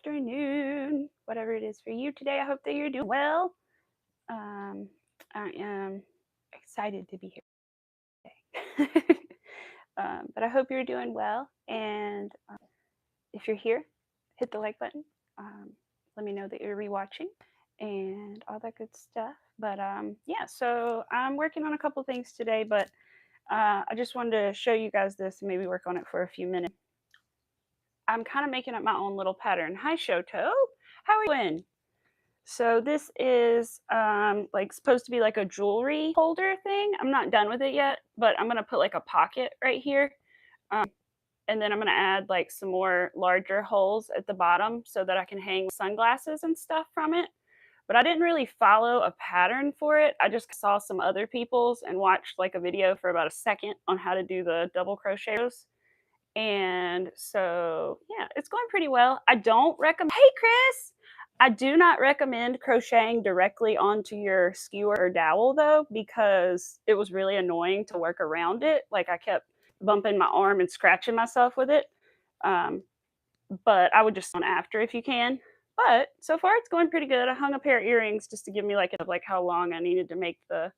afternoon, whatever it is for you today. I hope that you're doing well. I am excited to be here today. But I hope you're doing well. And if you're here, hit the like button. Let me know that you're rewatching and all that good stuff. But yeah, so I'm working on a couple things today, but I just wanted to show you guys this and maybe work on it for a few minutes. I'm kind of making up my own little pattern. Hi, Shoto. How are you doing? So this is like supposed to be like a jewelry holder thing. I'm not done with it yet, but I'm going to put like a pocket right here. And then I'm going to add like some more larger holes at the bottom so that I can hang sunglasses and stuff from it. But I didn't really follow a pattern for it. I just saw some other people's and watched like a video for about a second on how to do the double crochet rows. And so, yeah, it's going pretty well. I don't recommend, hey, Chris, I do not recommend crocheting directly onto your skewer or dowel though, because it was really annoying to work around it. Like I kept bumping my arm and scratching myself with it. But I would just on after if you can. But so far it's going pretty good. I hung a pair of earrings just to give me like how long I needed to make the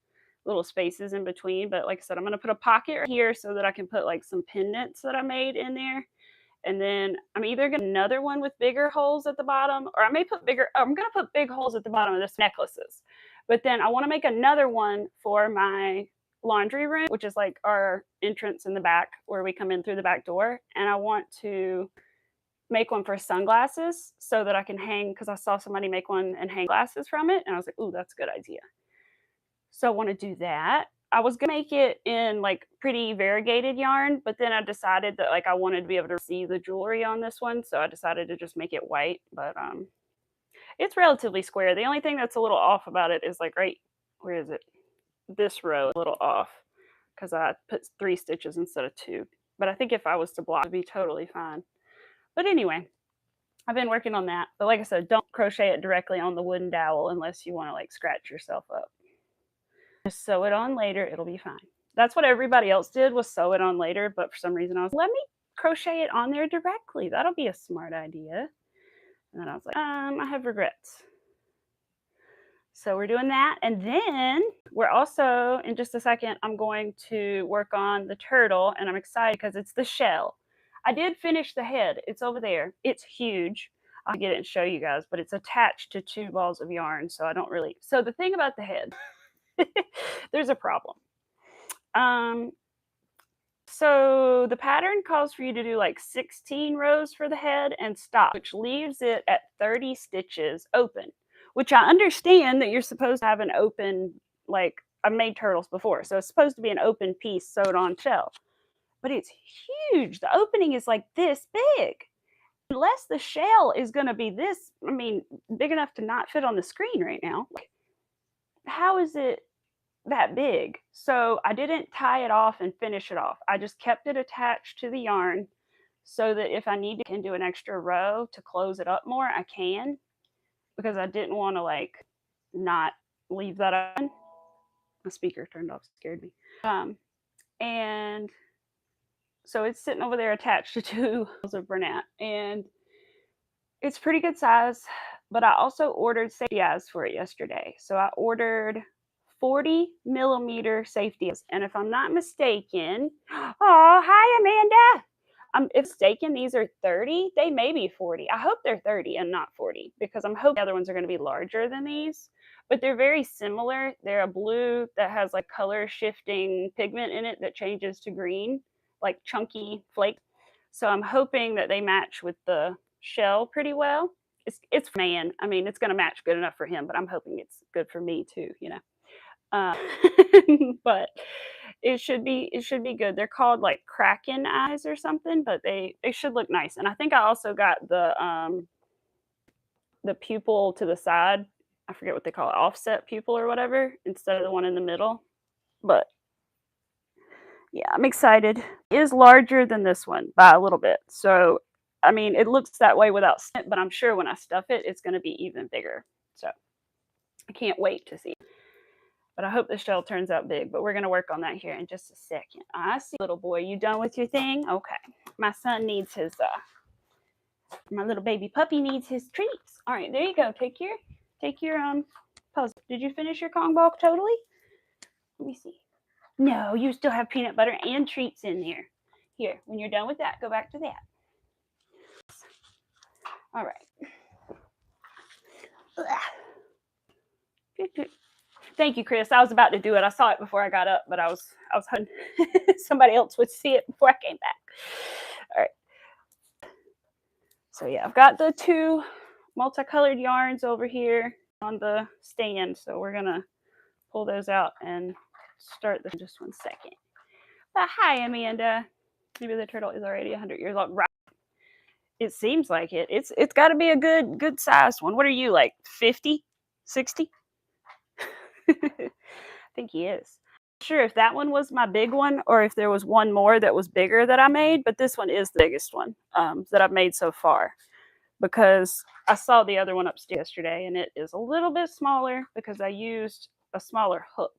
little spaces in between. But like I said, I'm going to put a pocket right here so that I can put like some pendants that I made in there. And then I'm either going to another one with bigger holes at the bottom, or I may put I'm going to put big holes at the bottom of this necklaces. But then I want to make another one for my laundry room, which is like our entrance in the back where we come in through the back door. And I want to make one for sunglasses so that I can hang, because I saw somebody make one and hang glasses from it. And I was like, ooh, that's a good idea. So I want to do that. I was going to make it in like pretty variegated yarn, but then I decided that like I wanted to be able to see the jewelry on this one. So I decided to just make it white, but it's relatively square. The only thing that's a little off about it is like right, where is it? This row a little off because I put 3 stitches instead of 2. But I think if I was to block, it'd be totally fine. But anyway, I've been working on that. But like I said, don't crochet it directly on the wooden dowel unless you want to like scratch yourself up. Just sew it on later, it'll be fine. That's what everybody else did, was sew it on later, but for some reason I was, let me crochet it on there directly. That'll be a smart idea. And then I was like, I have regrets. So we're doing that. And then we're also, in just a second, I'm going to work on the turtle, and I'm excited because it's the shell. I did finish the head. It's over there. It's huge. I'll get it and show you guys, but it's attached to 2 balls of yarn, so I don't really. So the thing about the head, there's a problem. So the pattern calls for you to do like 16 rows for the head and stop, which leaves it at 30 stitches open, which I understand that you're supposed to have an open, like I've made turtles before, so it's supposed to be an open piece sewed on shell, but it's huge. The opening is like this big. Unless the shell is going to be this, I mean, big enough to not fit on the screen right now. How is it that big? So I didn't tie it off and finish it off. I just kept it attached to the yarn so that if I need to can do an extra row to close it up more, I can, because I didn't want to like not leave that on. The speaker turned off, scared me. And so it's sitting over there attached to 2 balls of Bernat, and it's pretty good size. But I also ordered safety eyes for it yesterday. So I ordered 40mm safety eyes, and if I'm not mistaken, oh, hi Amanda. If mistaken, these are 30. They may be 40. I hope they're 30 and not 40, because I'm hoping the other ones are going to be larger than these. But they're very similar. They're a blue that has like color shifting pigment in it that changes to green, like chunky flakes. So I'm hoping that they match with the shell pretty well. It's man. I mean, it's going to match good enough for him, but I'm hoping it's good for me too, you know. But it should be good. They're called like Kraken eyes or something, but they should look nice. And I think I also got the pupil to the side. I forget what they call it, offset pupil or whatever, instead of the one in the middle. But yeah, I'm excited. It is larger than this one by a little bit. So I mean, it looks that way without snip, but I'm sure when I stuff it, it's going to be even bigger. So I can't wait to see. But I hope the shell turns out big. But we're going to work on that here in just a second. I see, little boy. You done with your thing? Okay. My son needs his My little baby puppy needs his treats. All right, there you go. Take your puzzle. Did you finish your Kong ball totally? Let me see. No, you still have peanut butter and treats in there. Here, when you're done with that, go back to that. All right. Good, good. Thank you, Chris. I was about to do it. I saw it before I got up, but I was hoping somebody else would see it before I came back. All right. So yeah, I've got the 2 multicolored yarns over here on the stand. So we're gonna pull those out and start this in just 1 second. But hi, Amanda. Maybe the turtle is already 100 years old. Right. It seems like it. It's got to be a good sized one. What are you, like 50, 60? I think he is. Not sure if that one was my big one or if there was one more that was bigger that I made, but this one is the biggest one that I've made so far, because I saw the other one upstairs yesterday and it is a little bit smaller because I used a smaller hook.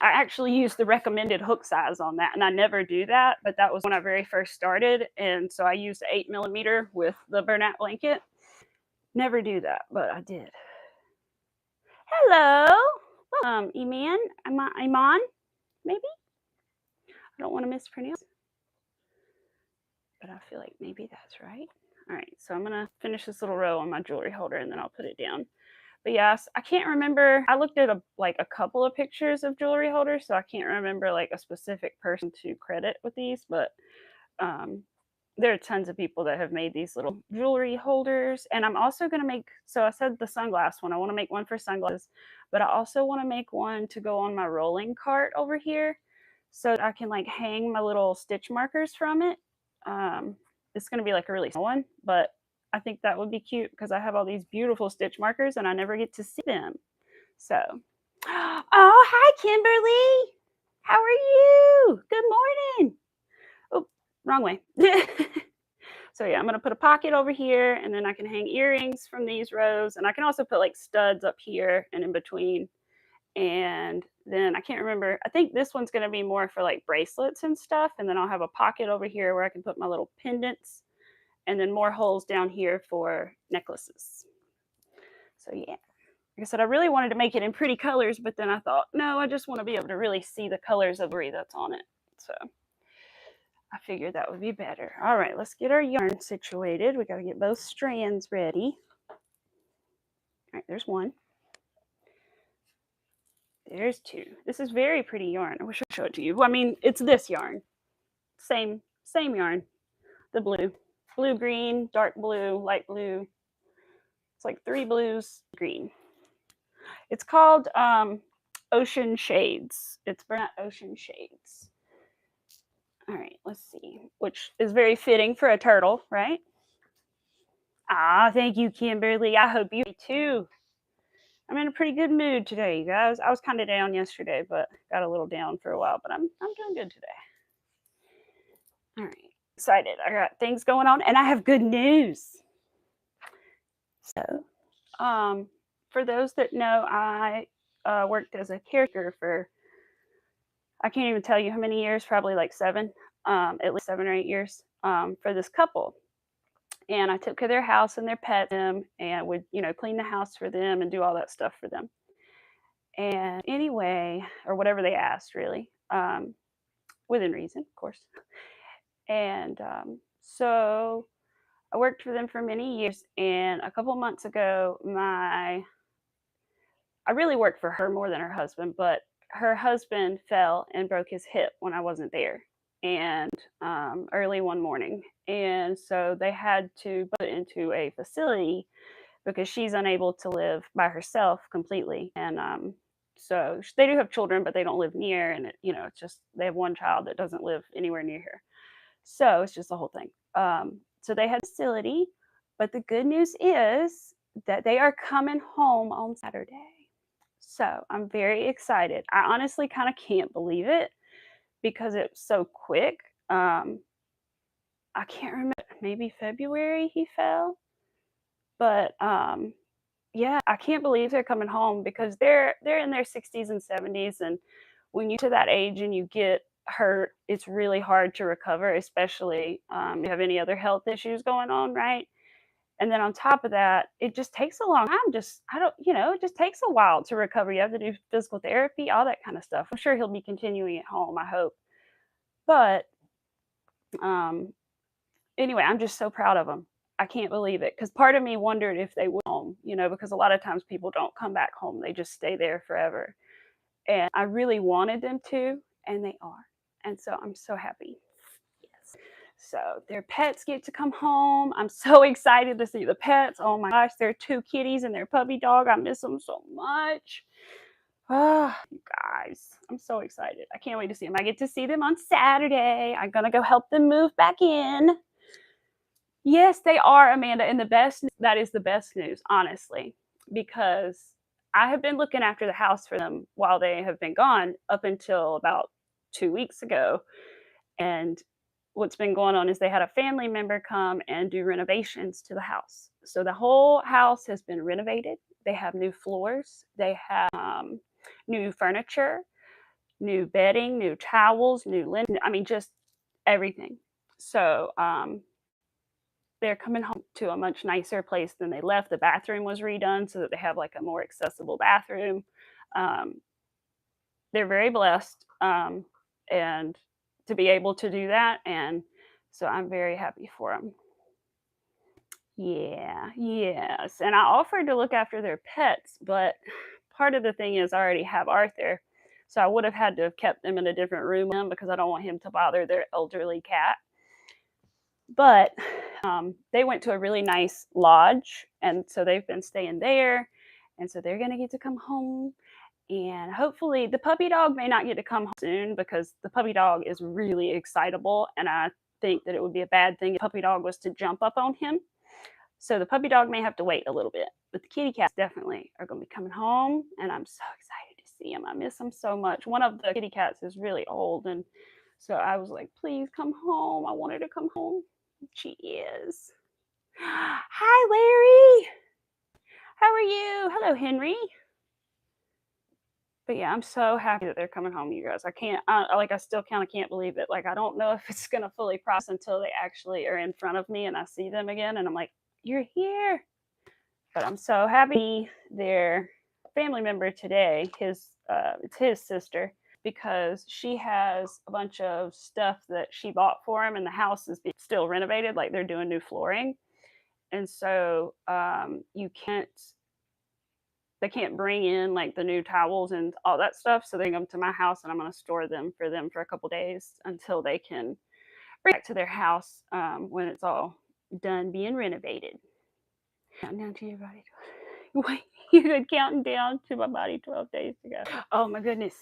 I actually used the recommended hook size on that, and I never do that, but that was when I very first started, and so I used 8mm with the burnout blanket. Never do that, but I did. Hello, Iman, maybe? I don't want to mispronounce, but I feel like maybe that's right. All right, so I'm gonna finish this little row on my jewelry holder, and then I'll put it down. But yes, I can't remember. I looked at a couple of pictures of jewelry holders, so I can't remember like a specific person to credit with these, but there are tons of people that have made these little jewelry holders. And I'm also going to make, so I said the sunglass one, I want to make one for sunglasses, but I also want to make one to go on my rolling cart over here so that I can like hang my little stitch markers from it. It's going to be like a really small one, but I think that would be cute because I have all these beautiful stitch markers and I never get to see them. So, oh, hi, Kimberly. How are you? Good morning. Oh, wrong way. So yeah, I'm going to put a pocket over here and then I can hang earrings from these rows. And I can also put like studs up here and in between. And then I can't remember. I think this one's going to be more for like bracelets and stuff. And then I'll have a pocket over here where I can put my little pendants. And then more holes down here for necklaces. So yeah, like I said, I really wanted to make it in pretty colors, but then I thought, no, I just want to be able to really see the colors of the that's on it. So I figured that would be better. All right, let's get our yarn situated. We got to get both strands ready. All right, there's one. There's 2. This is very pretty yarn. I wish I'd show it to you. Well, I mean, it's this yarn. Same yarn. The blue. Blue, green, dark blue, light blue. It's like 3 blues, green. It's called Ocean Shades. It's burnt ocean shades. All right, let's see. Which is very fitting for a turtle, right? Ah, thank you, Kimberly. I hope you too. I'm in a pretty good mood today, you guys. I was kind of down yesterday, but got a little down for a while, but I'm doing good today. All right, excited. I got things going on, and I have good news. So, for those that know, I worked as a caregiver for, I can't even tell you how many years, probably like 7, at least 7 or 8 years, for this couple. And I took care of their house and their pet them and would, clean the house for them and do all that stuff for them. And anyway, or whatever they asked, really, within reason, of course. And so I worked for them for many years. And a couple months ago, I really worked for her more than her husband, but her husband fell and broke his hip when I wasn't there, and early one morning. And so they had to put it into a facility because she's unable to live by herself completely. And so they do have children, but they don't live near. And it's just they have one child that doesn't live anywhere near her. So it's just the whole thing. So they had a facility, but the good news is that they are coming home on Saturday. So I'm very excited. I honestly kind of can't believe it because it's so quick. I can't remember, maybe February he fell. But yeah, I can't believe they're coming home because they're in their 60s and 70s. And when you're to that age and you get hurt. It's really hard to recover, especially if you have any other health issues going on, right? And then on top of that, it just takes a long time. It just takes a while to recover. You have to do physical therapy, all that kind of stuff. I'm sure he'll be continuing at home, I hope. But anyway, I'm just so proud of him. I can't believe it, because part of me wondered if they would home, because a lot of times people don't come back home. They just stay there forever. And I really wanted them to, and they are. And so I'm so happy. Yes. So their pets get to come home. I'm so excited to see the pets. Oh my gosh, there are 2 kitties and their puppy dog. I miss them so much. Oh, you guys, I'm so excited. I can't wait to see them. I get to see them on Saturday. I'm going to go help them move back in. Yes, they are, Amanda, and that is the best news, honestly, because I have been looking after the house for them while they have been gone up until about 2 weeks ago. And what's been going on is they had a family member come and do renovations to the house. So the whole house has been renovated. They have new floors. They have new furniture, new bedding, new towels, new linen. I mean, just everything. So they're coming home to a much nicer place than they left. The bathroom was redone so that they have like a more accessible bathroom. They're very blessed, and to be able to do that, and so I'm very happy for them. Yeah, yes, and I offered to look after their pets, but part of the thing is I already have Arthur, so I would have had to have kept them in a different room because I don't want him to bother their elderly cat. But they went to a really nice lodge, and so they've been staying there, and so they're gonna get to come home. And hopefully the puppy dog may not get to come home soon because the puppy dog is really excitable, and I think that it would be a bad thing if the puppy dog was to jump up on him. So the puppy dog may have to wait a little bit, but the kitty cats definitely are going to be coming home, and I'm so excited to see them. I miss them so much. One of the kitty cats is really old, and so I was like, please come home. I want her to come home. She is. Hi, Larry. How are you? Hello, Henry. But yeah, I'm so happy that they're coming home, you guys. I still kind of can't believe it. Like, I don't know if it's going to fully process until they actually are in front of me and I see them again. And I'm like, you're here. But I'm so happy. Their family member today, it's his sister, because she has a bunch of stuff that she bought for him, and the house is still renovated. Like, they're doing new flooring. And so they can't bring in like the new towels and all that stuff. So they come to my house, and I'm going to store them for a couple days until they can bring back to their house when it's all done being renovated. Countdown to your body. Wait, you're counting down to my body 12 days to go. Oh my goodness.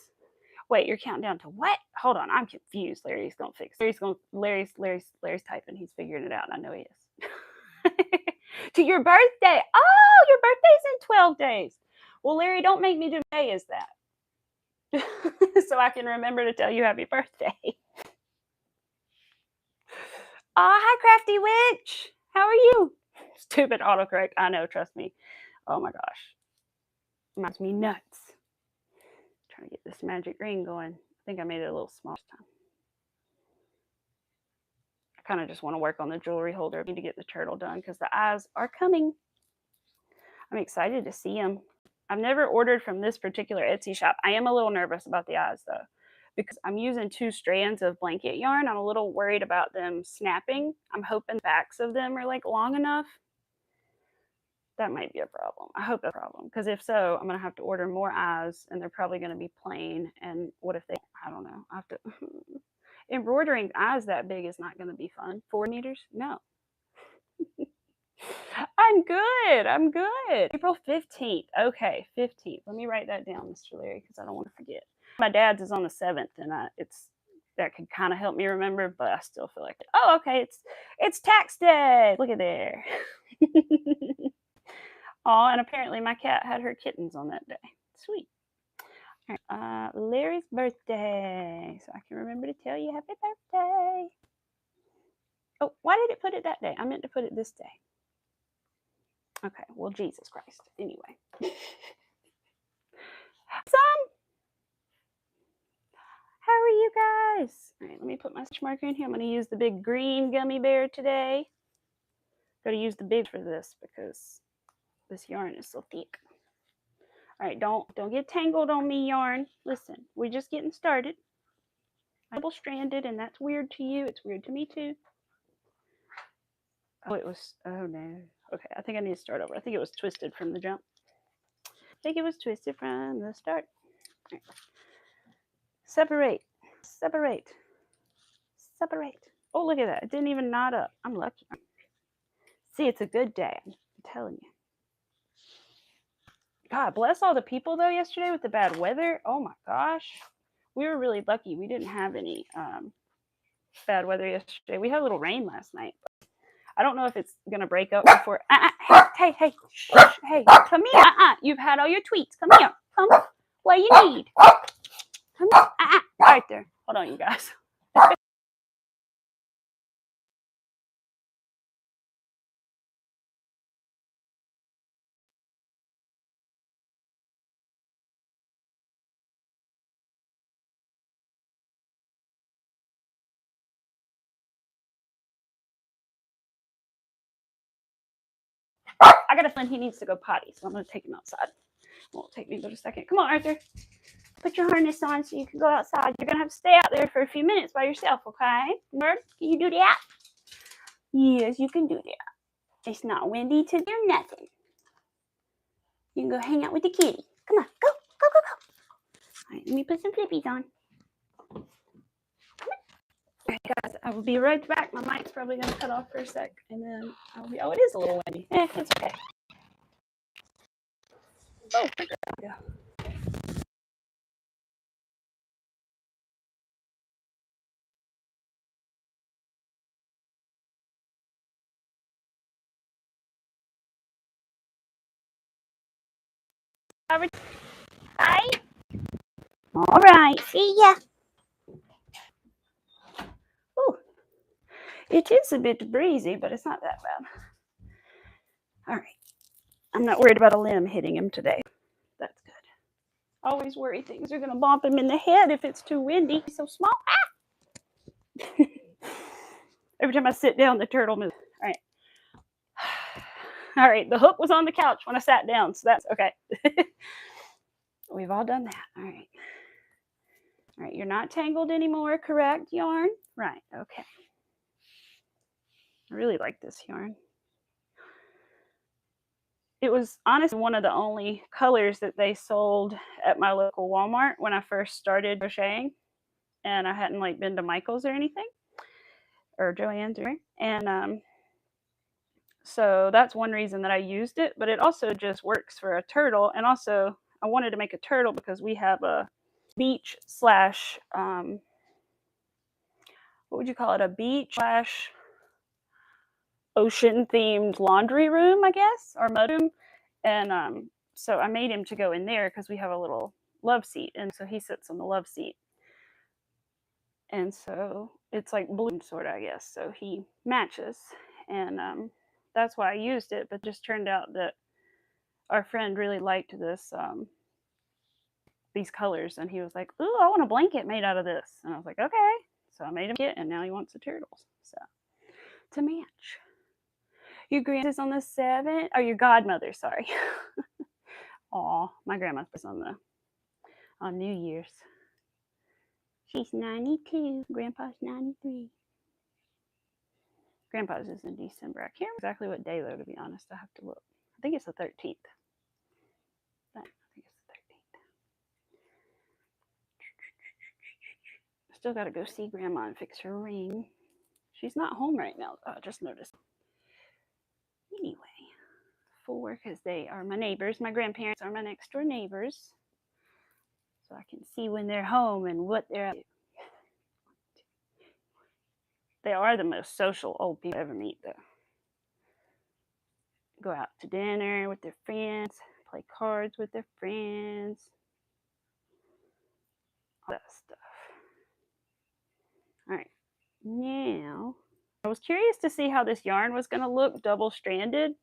Wait, you're counting down to what? Hold on, I'm confused. Larry's gonna fix it. Larry's typing. He's figuring it out. I know he is. To your birthday. Oh, your birthday's in 12 days. Well, Larry, don't make me do what day is that. So I can remember to tell you happy birthday. Oh, hi, Crafty Witch. How are you? Stupid autocorrect. I know, trust me. Oh my gosh. Reminds me nuts. Trying to get this magic ring going. I think I made it a little small this time. I kind of just want to work on the jewelry holder. I need to get the turtle done because the eyes are coming. I'm excited to see them. I've never ordered from this particular Etsy shop. I am a little nervous about the eyes though, because I'm using 2 strands of blanket yarn. I'm a little worried about them snapping. I'm hoping the backs of them are like long enough. That might be a problem. I hope that's a problem, because if so, I'm going to have to order more eyes, and they're probably going to be plain. And what if they, I don't know. I have to, embroidering eyes that big is not going to be fun. 4 meters? No. I'm good. I'm good. April 15th. Okay, 15th. Let me write that down, Mr. Larry, because I don't want to forget. My dad's is on the 7th, and that could kind of help me remember, but I still feel like, oh, okay, it's tax day. Look at there. Oh, and apparently my cat had her kittens on that day. Sweet. All right, Larry's birthday, so I can remember to tell you happy birthday. Oh, why did it put it that day? I meant to put it this day. Okay, well, Jesus Christ. Anyway. How are you guys. All right, let me put my stitch marker in here. I'm going to use the big green gummy bear today. Got to use the big for this because this yarn is so thick. All right, don't get tangled on me, yarn. Listen, we're just getting started. I'm double-stranded, and that's weird to you. It's weird to me too. Oh, oh no. Okay, I think I need to start over. I think it was twisted from the jump. I think it was twisted from the start. Right. Separate, separate, separate. Oh, look at that. It didn't even knot up. I'm lucky. See, it's a good day. I'm telling you. God bless all the people, though, yesterday with the bad weather. Oh, my gosh. We were really lucky. We didn't have any bad weather yesterday. We had a little rain last night. But I don't know if it's going to break up before. Hey, shh, hey, come here. You've had all your tweets. Come here. Come. What you need? Come here. Right there. Hold on, you guys. I got a friend, he needs to go potty, so I'm going to take him outside. It won't take me but a second. Come on, Arthur. Put your harness on so you can go outside. You're going to have to stay out there for a few minutes by yourself, okay? Nerd, can you do that? Yes, you can do that. It's not windy to do nothing. You can go hang out with the kitty. Come on, go. All right, let me put some flippies on. All right, guys, I will be right back. My mic's probably going to cut off for a sec, and then I'll be, oh, it is a little windy. It's okay. Oh, there we go. Hi. All right, see ya. Ooh, it is a bit breezy, but it's not that bad. All right, I'm not worried about a limb hitting him today. That's good. Always worry things are gonna bump him in the head if it's too windy. He's so small. Every time I sit down, the turtle moves. All right. All right, the hook was on the couch when I sat down, so that's okay. We've all done that. All right. All right, you're not tangled anymore, correct, yarn? Right, okay. I really like this yarn. It was honestly one of the only colors that they sold at my local Walmart when I first started crocheting, and I hadn't like been to Michael's or anything, or Joann's or and so that's one reason that I used it, but it also just works for a turtle. And also I wanted to make a turtle because we have a beach slash what would you call it, a beach slash ocean themed laundry room, I guess, or mud room. And so I made him to go in there because we have a little love seat, and so he sits on the love seat, and so it's like blue sort of, I guess, so he matches. And that's why I used it, but just turned out that our friend really liked this these colors, and he was like, "Ooh, I want a blanket made out of this," and I was like, "Okay." So I made him it, and now he wants the turtles, so to match. Your grandma's on the 7th, or your godmother, sorry. Aw, my grandma's on New Year's. She's 92. Grandpa's 93. Grandpa's is in December. I can't remember exactly what day, though, to be honest. I have to look. I think it's the 13th. I think it's the 13th. I still got to go see Grandma and fix her ring. She's not home right now. I just noticed. Anyway, 4, because they are my neighbors. My grandparents are my next door neighbors. So I can see when they're home and what they're up to. They are the most social old people I ever meet, though. Go out to dinner with their friends, play cards with their friends, all that stuff. All right, now I was curious to see how this yarn was going to look double-stranded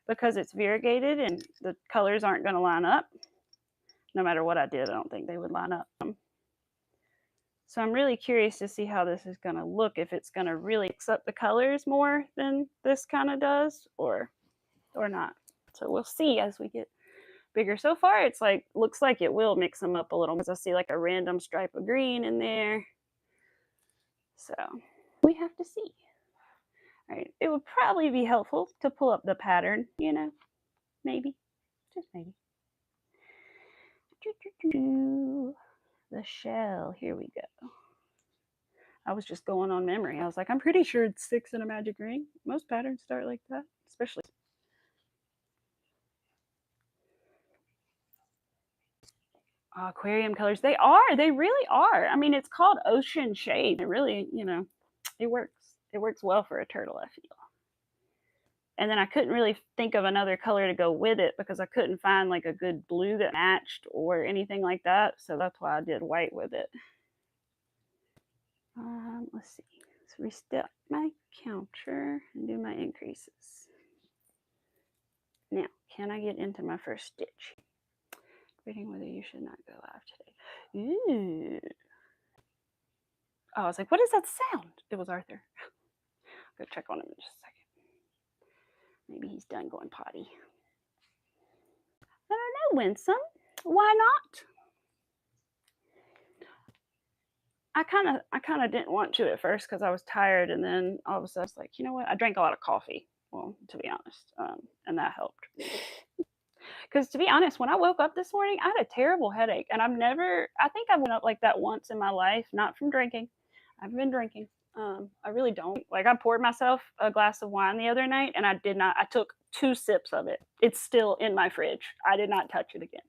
because it's variegated and the colors aren't going to line up. No matter what I did, I don't think they would line up. So I'm really curious to see how this is going to look, if it's going to really mix up the colors more than this kind of does, or not. So we'll see as we get bigger. So far, it's like, looks like it will mix them up a little, because I see like a random stripe of green in there. So we have to see. All right, it would probably be helpful to pull up the pattern, you know, maybe, just maybe. The shell, here we go. I was just going on memory. I was like, I'm pretty sure it's 6 in a magic ring. Most patterns start like that, especially. Aquarium colors. They really are. I mean, it's called ocean shade. It really, you know, it works. It works well for a turtle, I feel. And then I couldn't really think of another color to go with it, because I couldn't find like a good blue that matched or anything like that. So that's why I did white with it. Let's see. Let's restep my counter and do my increases. Now, can I get into my first stitch? Reading whether you should not go live today. Ooh. Oh, I was like, what is that sound? It was Arthur. I'll go check on him in just a second. Maybe he's done going potty. I don't know, Winsome. Why not? I kind of didn't want to at first, because I was tired, and then all of a sudden I was like, you know what? I drank a lot of coffee. Well, to be honest, and that helped. Because to be honest, when I woke up this morning, I had a terrible headache, and I think I've been up like that once in my life, not from drinking. I've been drinking. I really don't. Like, I poured myself a glass of wine the other night, and I took 2 sips of it. It's still in my fridge. I did not touch it again.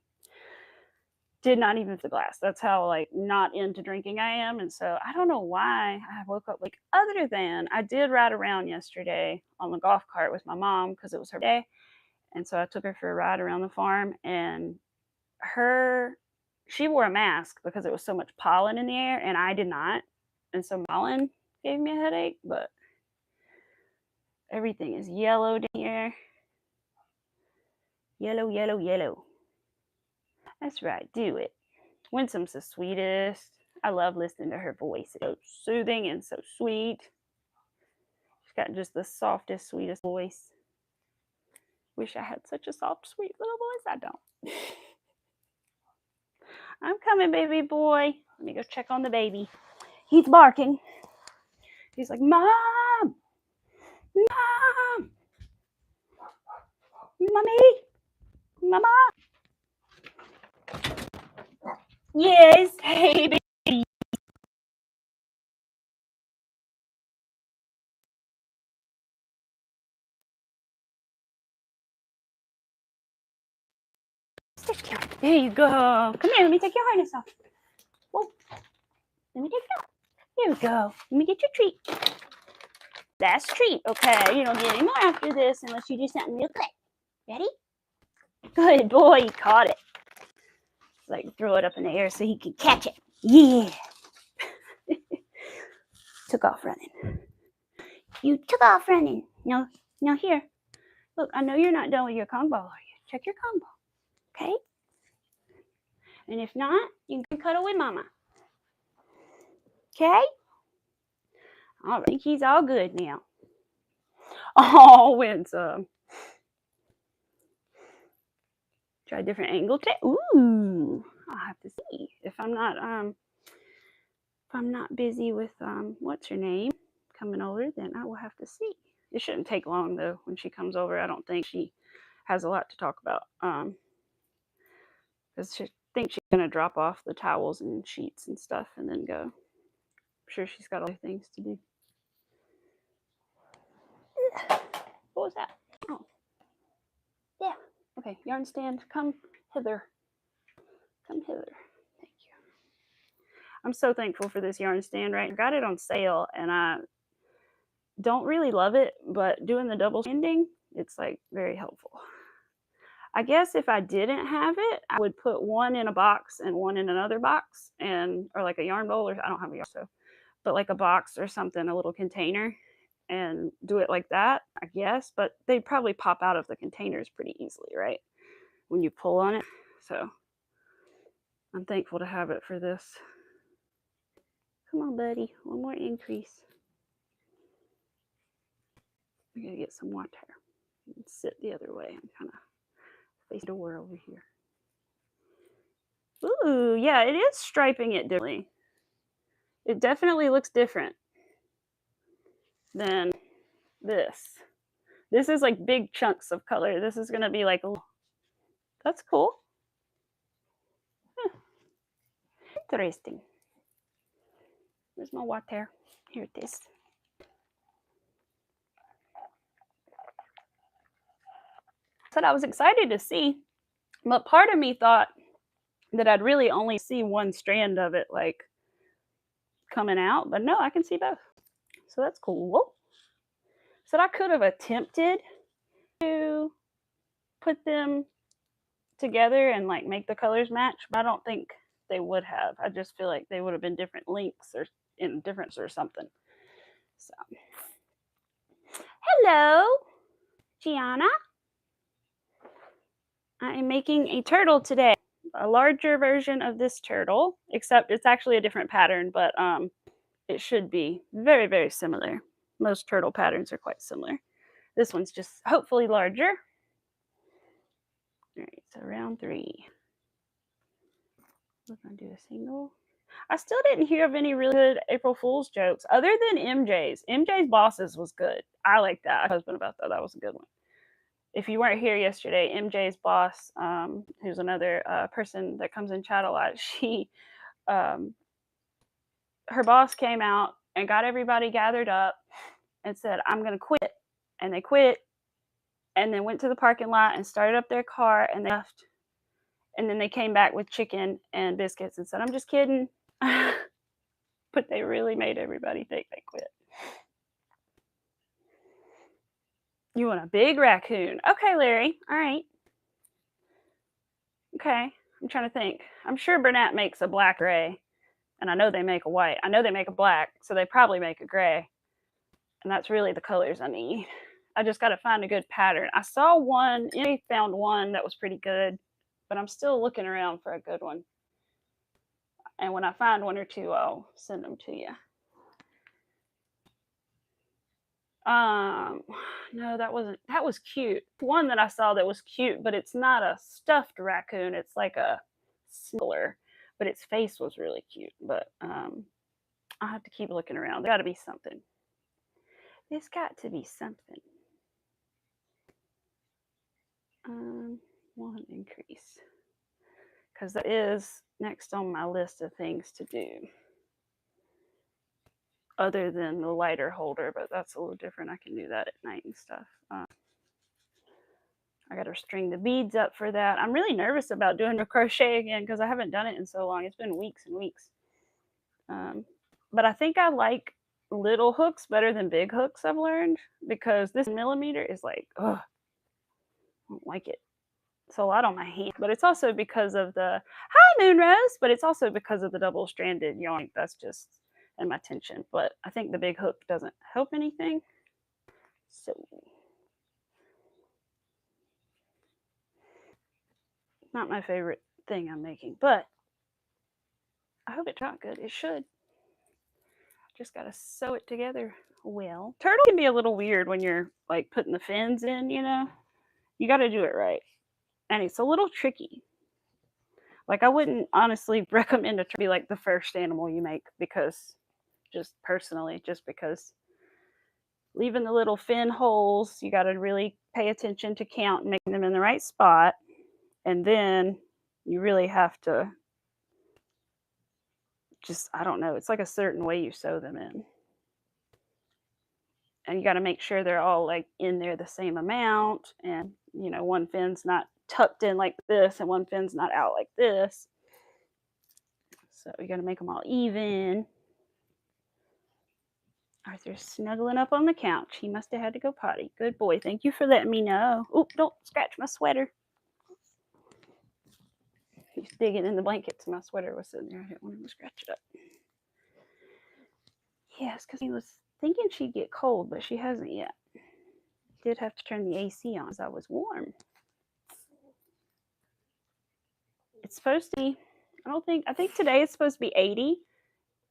Did not even the glass. That's how like not into drinking I am. And so I don't know why I woke up like, other than I did ride around yesterday on the golf cart with my mom, because it was her day. And so I took her for a ride around the farm, and she wore a mask because it was so much pollen in the air, and I did not. And so pollen gave me a headache, but everything is yellowed in here. Yellow, yellow, yellow. That's right, do it. Winsome's the sweetest. I love listening to her voice. It's so soothing and so sweet. She's got just the softest, sweetest voice. Wish I had such a soft, sweet little voice. I don't. I'm coming, baby boy. Let me go check on the baby. He's barking. He's like, Mom! Mom! Mommy! Mama! Yes, hey, baby. Stitch count. There you go. Come here, let me take your harness off. Whoa. Let me take it off. Here we go. Let me get your treat. That's treat, okay? You don't get any more after this unless you do something real quick. Ready? Good boy, you caught it. Like, throw it up in the air so he can catch it. Yeah. Took off running. You took off running. Now here. Look, I know you're not done with your Kong ball, are you? Check your Kong ball. Okay? And if not, you can cuddle with Mama. Okay? All right. I think he's all good now. Oh, Winsome. Try a different angle. Ooh. I'll have to see if I'm not busy with what's her name coming over, then I will have to see. It shouldn't take long though when she comes over. I don't think she has a lot to talk about. Because she thinks she's gonna drop off the towels and sheets and stuff and then go. I'm sure she's got other things to do. What was that? Oh. Yeah. Okay, yarn stand, come hither. Come hither. Thank you. I'm so thankful for this yarn stand, right? I got it on sale and I don't really love it, but doing the double standing, it's like very helpful. I guess if I didn't have it, I would put one in a box and one in another box, or like a yarn bowl, or I don't have a yarn, so, but like a box or something, a little container, and do it like that, I guess. But they'd probably pop out of the containers pretty easily, right? When you pull on it. So I'm thankful to have it for this. Come on, buddy. One more increase. I gotta get some water. Sit the other way. I'm kind of face the door over here. Ooh, yeah, it is striping it differently. It definitely looks different than this. This is like big chunks of color. This is gonna be like, that's cool. Huh. Interesting. Where's my water? Here it is. Said I was excited to see, but part of me thought that I'd really only see one strand of it like coming out, but no, I can see both. So that's cool. So I could have attempted to put them together and like make the colors match, but I don't think they would have. I just feel like they would have been different lengths or in difference or something. So hello, Gianna. I am making a turtle today, a larger version of this turtle, except it's actually a different pattern, but it should be very, very similar. Most turtle patterns are quite similar. This one's just hopefully larger. All right, so round 3. We're gonna do a single. I still didn't hear of any really good April Fool's jokes other than MJ's. MJ's Bosses was good. I like that. I was husband about that. That was a good one. If you weren't here yesterday, MJ's boss, who's another person that comes in chat a lot, she, her boss came out and got everybody gathered up and said, I'm going to quit. And they quit and then went to the parking lot and started up their car and they left. And then they came back with chicken and biscuits and said, I'm just kidding. But they really made everybody think they quit. You want a big raccoon. Okay, Larry. All right. Okay. I'm trying to think. I'm sure Bernat makes a black gray. And I know they make a white. I know they make a black. So they probably make a gray. And that's really the colors I need. I just got to find a good pattern. I saw one. I found one that was pretty good. But I'm still looking around for a good one. And when I find one or two, I'll send them to you. No, that was cute. One that I saw that was cute, but it's not a stuffed raccoon. It's like a similar, but its face was really cute. But I'll have to keep looking around. There got to be something. There's got to be something. One increase. Because that is next on my list of things to do. Other than the lighter holder, but that's a little different. I can do that at night and stuff. I got to string the beads up for that. I'm really nervous about doing the crochet again because I haven't done it in so long. It's been weeks and weeks. But I think I like little hooks better than big hooks, I've learned, because this millimeter is like, ugh, I don't like it. It's a lot on my hand, but it's also because of the, hi Moonrose, but it's also because of the double-stranded yarn. That's just and my tension, but I think the big hook doesn't help anything. So not my favorite thing I'm making, but I hope it turned out good. It should. Just gotta sew it together well. Turtle can be a little weird when you're like putting the fins in, you know. You got to do it right, and it's a little tricky. Like I wouldn't honestly recommend it to be like the first animal you make because just personally, just because leaving the little fin holes, you got to really pay attention to count and making them in the right spot. And then you really have to just, I don't know, it's like a certain way you sew them in. And you got to make sure they're all like in there the same amount. And, you know, one fin's not tucked in like this and one fin's not out like this. So you got to make them all even. Arthur's snuggling up on the couch. He must have had to go potty. Good boy. Thank you for letting me know. Oh, don't scratch my sweater. He's digging in the blankets. My sweater was sitting there. I didn't want him to scratch it up. Yes, because he was thinking she'd get cold, but she hasn't yet. Did have to turn the AC on as I was warm. It's supposed to be, I think today it's supposed to be 80.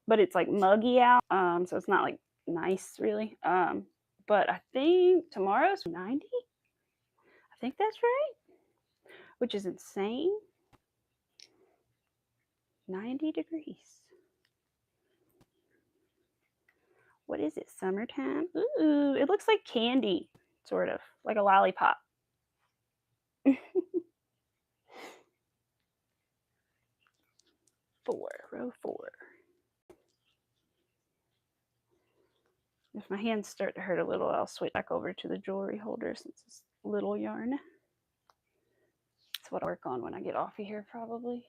but it's like muggy out. So it's not like nice really. But I think tomorrow's 90. I think that's right, which is insane. 90 degrees. What is it? Summertime? Ooh, it looks like candy, sort of like a lollipop. Row 4. If my hands start to hurt a little, I'll switch back over to the jewelry holder since it's little yarn. That's what I'll work on when I get off of here probably.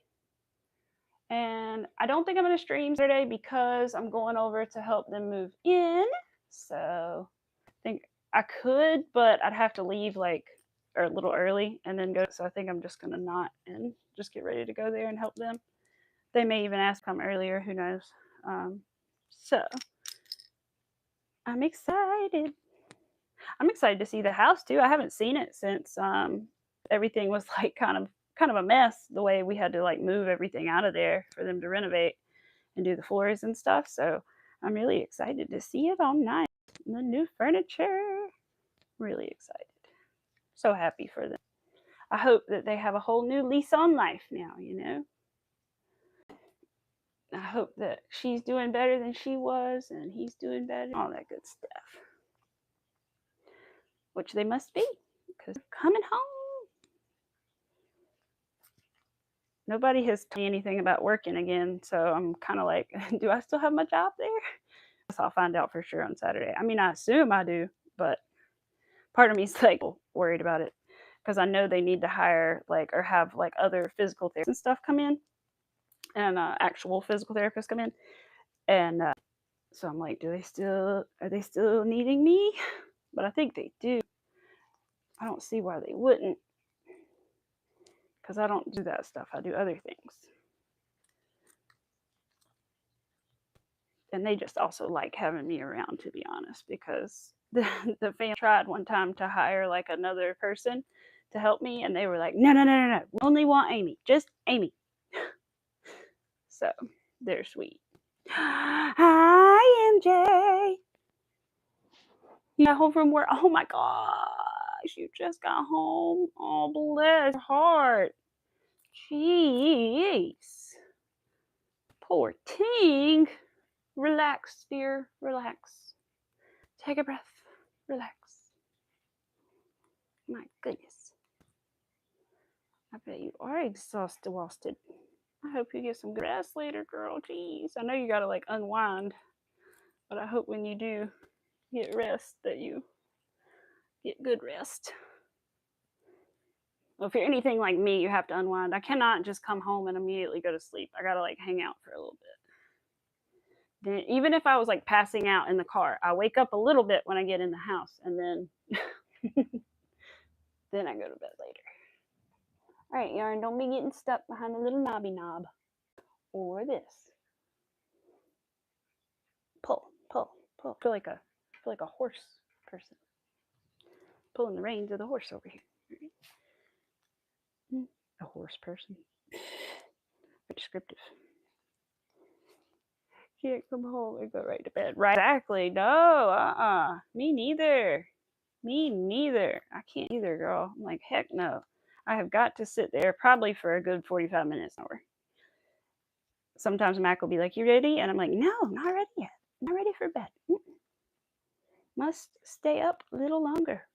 And I don't think I'm going to stream Saturday because I'm going over to help them move in. So I think I could, but I'd have to leave like a little early and then go. So I think I'm just going to not and just get ready to go there and help them. They may even ask to come earlier. Who knows? So I'm excited. I'm excited to see the house too. I haven't seen it since everything was like kind of a mess, the way we had to like move everything out of there for them to renovate and do the floors and stuff. So I'm really excited to see it all nice. And the new furniture. Really excited. So happy for them. I hope that they have a whole new lease on life now, you know. I hope that she's doing better than she was and he's doing better. All that good stuff. Which they must be, because they're coming home. Nobody has told me anything about working again, so I'm kind of like, do I still have my job there? So I'll find out for sure on Saturday. I mean, I assume I do, but part of me is like worried about it because I know they need to hire like or have like other physical therapists and stuff come in, and actual physical therapists come in, and so I'm like, are they still needing me? But I think they do. I don't see why they wouldn't, because I don't do that stuff. I do other things. And they just also like having me around, to be honest, because the family tried one time to hire like another person to help me, and they were like, no, we only want Amy, just Amy. So they're sweet. Hi, MJ. You got home from work? Oh my gosh, you just got home. Oh, bless your heart. Jeez. Poor Ting. Relax, dear. Relax. Take a breath. Relax. My goodness. I bet you are exhausted. I hope you get some good rest later, girl. Jeez. I know you gotta like unwind, but I hope when you do get rest that you get good rest. Well, if you're anything like me, you have to unwind. I cannot just come home and immediately go to sleep. I gotta like hang out for a little bit. Then, even if I was like passing out in the car, I wake up a little bit when I get in the house, and then then I go to bed later. All right, yarn, don't be getting stuck behind a little knobby knob. Or this. Pull. I feel like a horse person. Pulling the reins of the horse over here. A horse person. Very descriptive. Can't come home and go right to bed. Right, exactly. No, me neither. I can't either, girl. I'm like, heck no. I have got to sit there probably for a good 45 minutes an hour. Sometimes Mac will be like, you ready? And I'm like, no, not ready yet. Not ready for bed. Must stay up a little longer.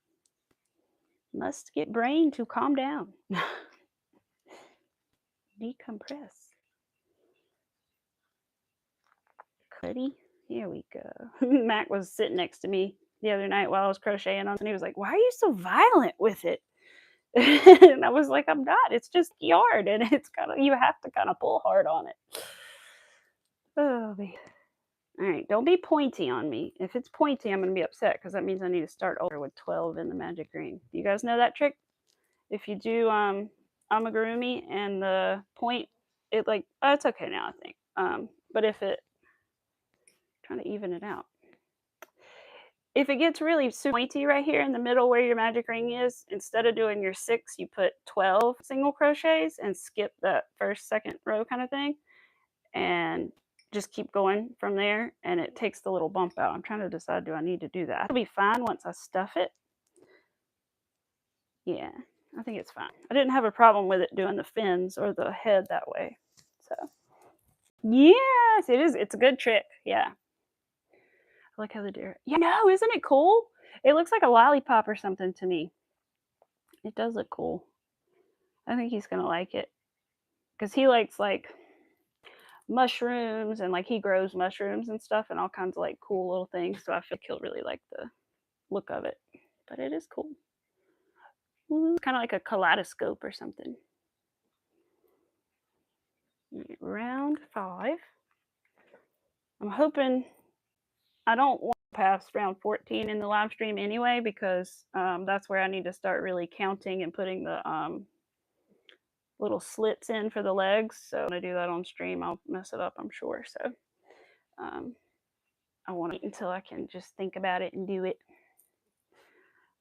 Must get brain to calm down. Decompress. Cuddy. Here we go. Mac was sitting next to me the other night while I was crocheting on, and he was like, why are you so violent with it? And I was like, I'm not. It's just yarn, and it's kind of, you have to kind of pull hard on it. Oh, man. All right, don't be pointy on me. If it's pointy, I'm going to be upset because that means I need to start over with 12 in the magic ring. You guys know that trick? If you do amigurumi and the point, it like, oh, it's okay now, I think. But if it, trying to even it out. If it gets really super pointy right here in the middle where your magic ring is, instead of doing your 6, you put 12 single crochets and skip that first, second row kind of thing. And just keep going from there, and it takes the little bump out. I'm trying to decide, do I need to do that? It'll be fine once I stuff it. Yeah, I think it's fine. I didn't have a problem with it doing the fins or the head that way. So, yes, it is. It's a good trick. Yeah. I like how the deer. Yeah, no, isn't it cool? It looks like a lollipop or something to me. It does look cool. I think he's going to like it because he likes like mushrooms, and like he grows mushrooms and stuff and all kinds of like cool little things. So I feel like he'll really like the look of it. But it is cool. It's kind of like a kaleidoscope or something. Round 5. I'm hoping I don't want to pass round 14 in the live stream anyway, because that's where I need to start really counting and putting the little slits in for the legs. So when I do that on stream, I'll mess it up, I'm sure. So I want to wait until I can just think about it and do it.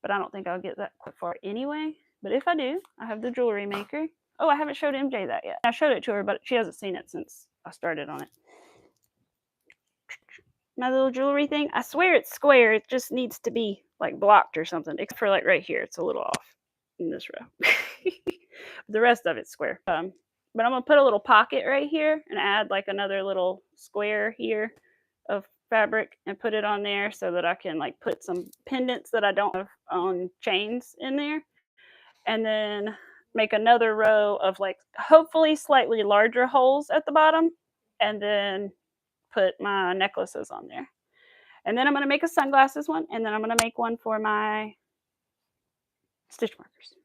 But I don't think I'll get that quite far anyway. But if I do, I have the jewelry maker. Oh, I haven't showed MJ that yet. I showed it to her, but she hasn't seen it since I started on it. My little jewelry thing, I swear it's square. It just needs to be like blocked or something, except for like right here. It's a little off in this row. The rest of it's square. But I'm going to put a little pocket right here and add like another little square here of fabric and put it on there so that I can like put some pendants that I don't have on chains in there. And then make another row of like hopefully slightly larger holes at the bottom, and then put my necklaces on there. And then I'm going to make a sunglasses one, and then I'm going to make one for my stitch markers.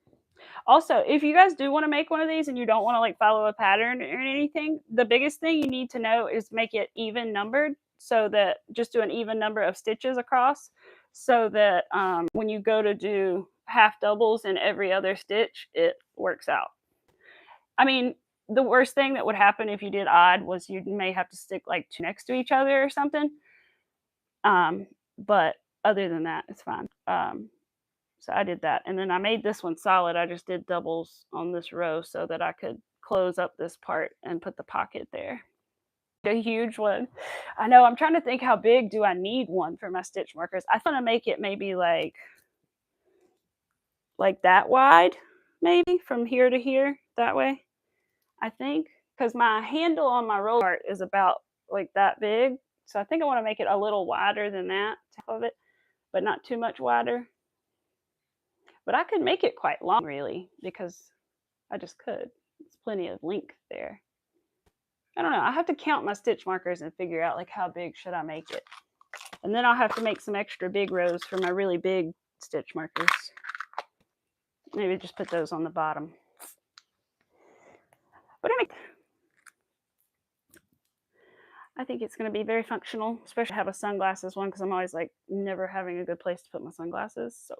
Also, if you guys do want to make one of these and you don't want to like follow a pattern or anything, the biggest thing you need to know is make it even numbered, so that just do an even number of stitches across, so that when you go to do half doubles in every other stitch, it works out. I mean, the worst thing that would happen if you did odd was you may have to stick like 2 next to each other or something. But other than that, it's fine. So I did that. And then I made this one solid. I just did doubles on this row so that I could close up this part and put the pocket there. A huge one. I know. I'm trying to think, how big do I need one for my stitch markers? I want to make it maybe like that wide, maybe from here to here, that way, I think, because my handle on my roller art is about like that big. So I think I want to make it a little wider than that, top of it, but not too much wider. But I could make it quite long, really, because I just could. It's plenty of length there. I don't know. I have to count my stitch markers and figure out like how big should I make it. And then I'll have to make some extra big rows for my really big stitch markers. Maybe just put those on the bottom. But I think it's going to be very functional, especially have a sunglasses one, because I'm always like never having a good place to put my sunglasses. So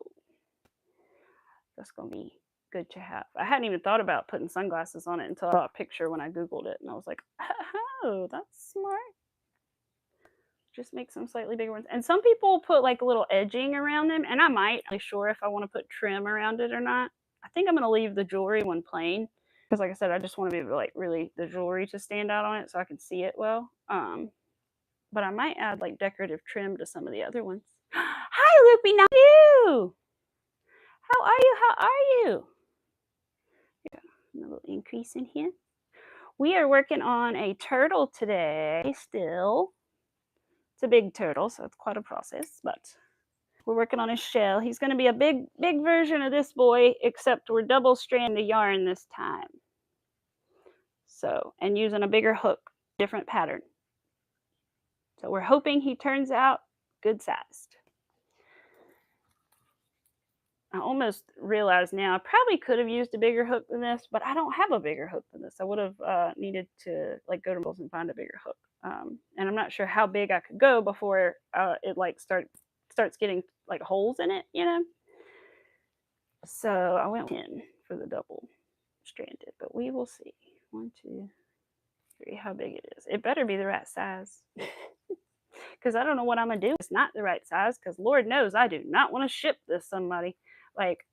that's going to be good to have. I hadn't even thought about putting sunglasses on it until I saw a picture when I Googled it. And I was like, oh, that's smart. Just make some slightly bigger ones. And some people put like a little edging around them. And I might. I'm not sure if I want to put trim around it or not. I think I'm going to leave the jewelry one plain. Because like I said, I just want to be able to like really the jewelry to stand out on it so I can see it well. But I might add like decorative trim to some of the other ones. Hi, Loopy. How are you? How are you? How are you? Yeah, a little increase in here. We are working on a turtle today still. It's a big turtle, so it's quite a process, but we're working on his shell. He's going to be a big version of this boy, except we're double stranding the yarn this time. So, and using a bigger hook, different pattern. So we're hoping he turns out good sized. I almost realize now I probably could have used a bigger hook than this, but I don't have a bigger hook than this. I would have needed to like go to Michael's and find a bigger hook. And I'm not sure how big I could go before it like starts getting like holes in it, you know. So I went in for the double stranded, but we will see. 1, 2, 3, how big it is. It better be the right size. Because I don't know what I'm going to do. It's not the right size, because Lord knows I do not want to ship this somebody. Like,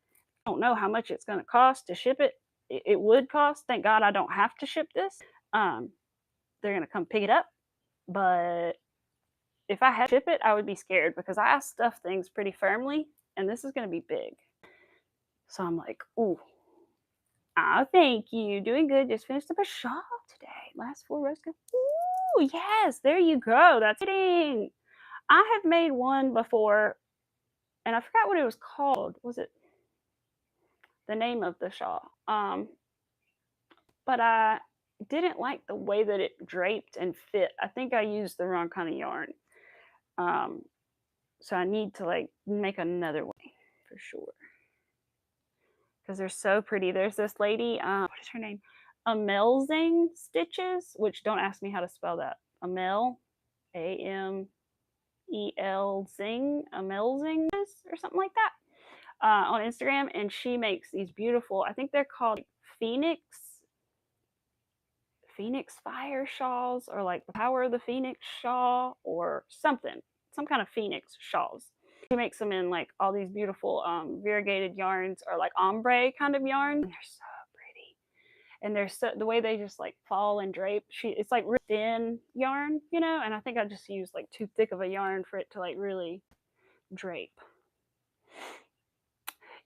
I don't know how much it's going to cost to ship it. It would cost. Thank God I don't have to ship this. They're going to come pick it up. but if I had to ship it, I would be scared because I stuff things pretty firmly, and this is going to be big. So I'm like, ooh, thank you. Doing good. Just finished up a shawl today. Last 4 rows go. Ooh, yes, there you go. That's it. I have made one before, and I forgot what it was called. Was it the name of the shawl? But I didn't like the way that it draped and fit. I think I used the wrong kind of yarn. So I need to like make another one for sure because they're so pretty. There's this lady, what is her name? Amelzing Stitches, which don't ask me how to spell that. Amel, Amel Zing, Amelzing or something like that, on Instagram, and she makes these beautiful. I think they're called Phoenix Fire shawls, or like the Power of the Phoenix shawl, or something, some kind of Phoenix shawls. She makes them in like all these beautiful variegated yarns, or like ombre kind of yarns. They're so pretty, and they're so, the way they just like fall and drape. It's like really thin yarn, you know, and I think I just used like too thick of a yarn for it to like really drape.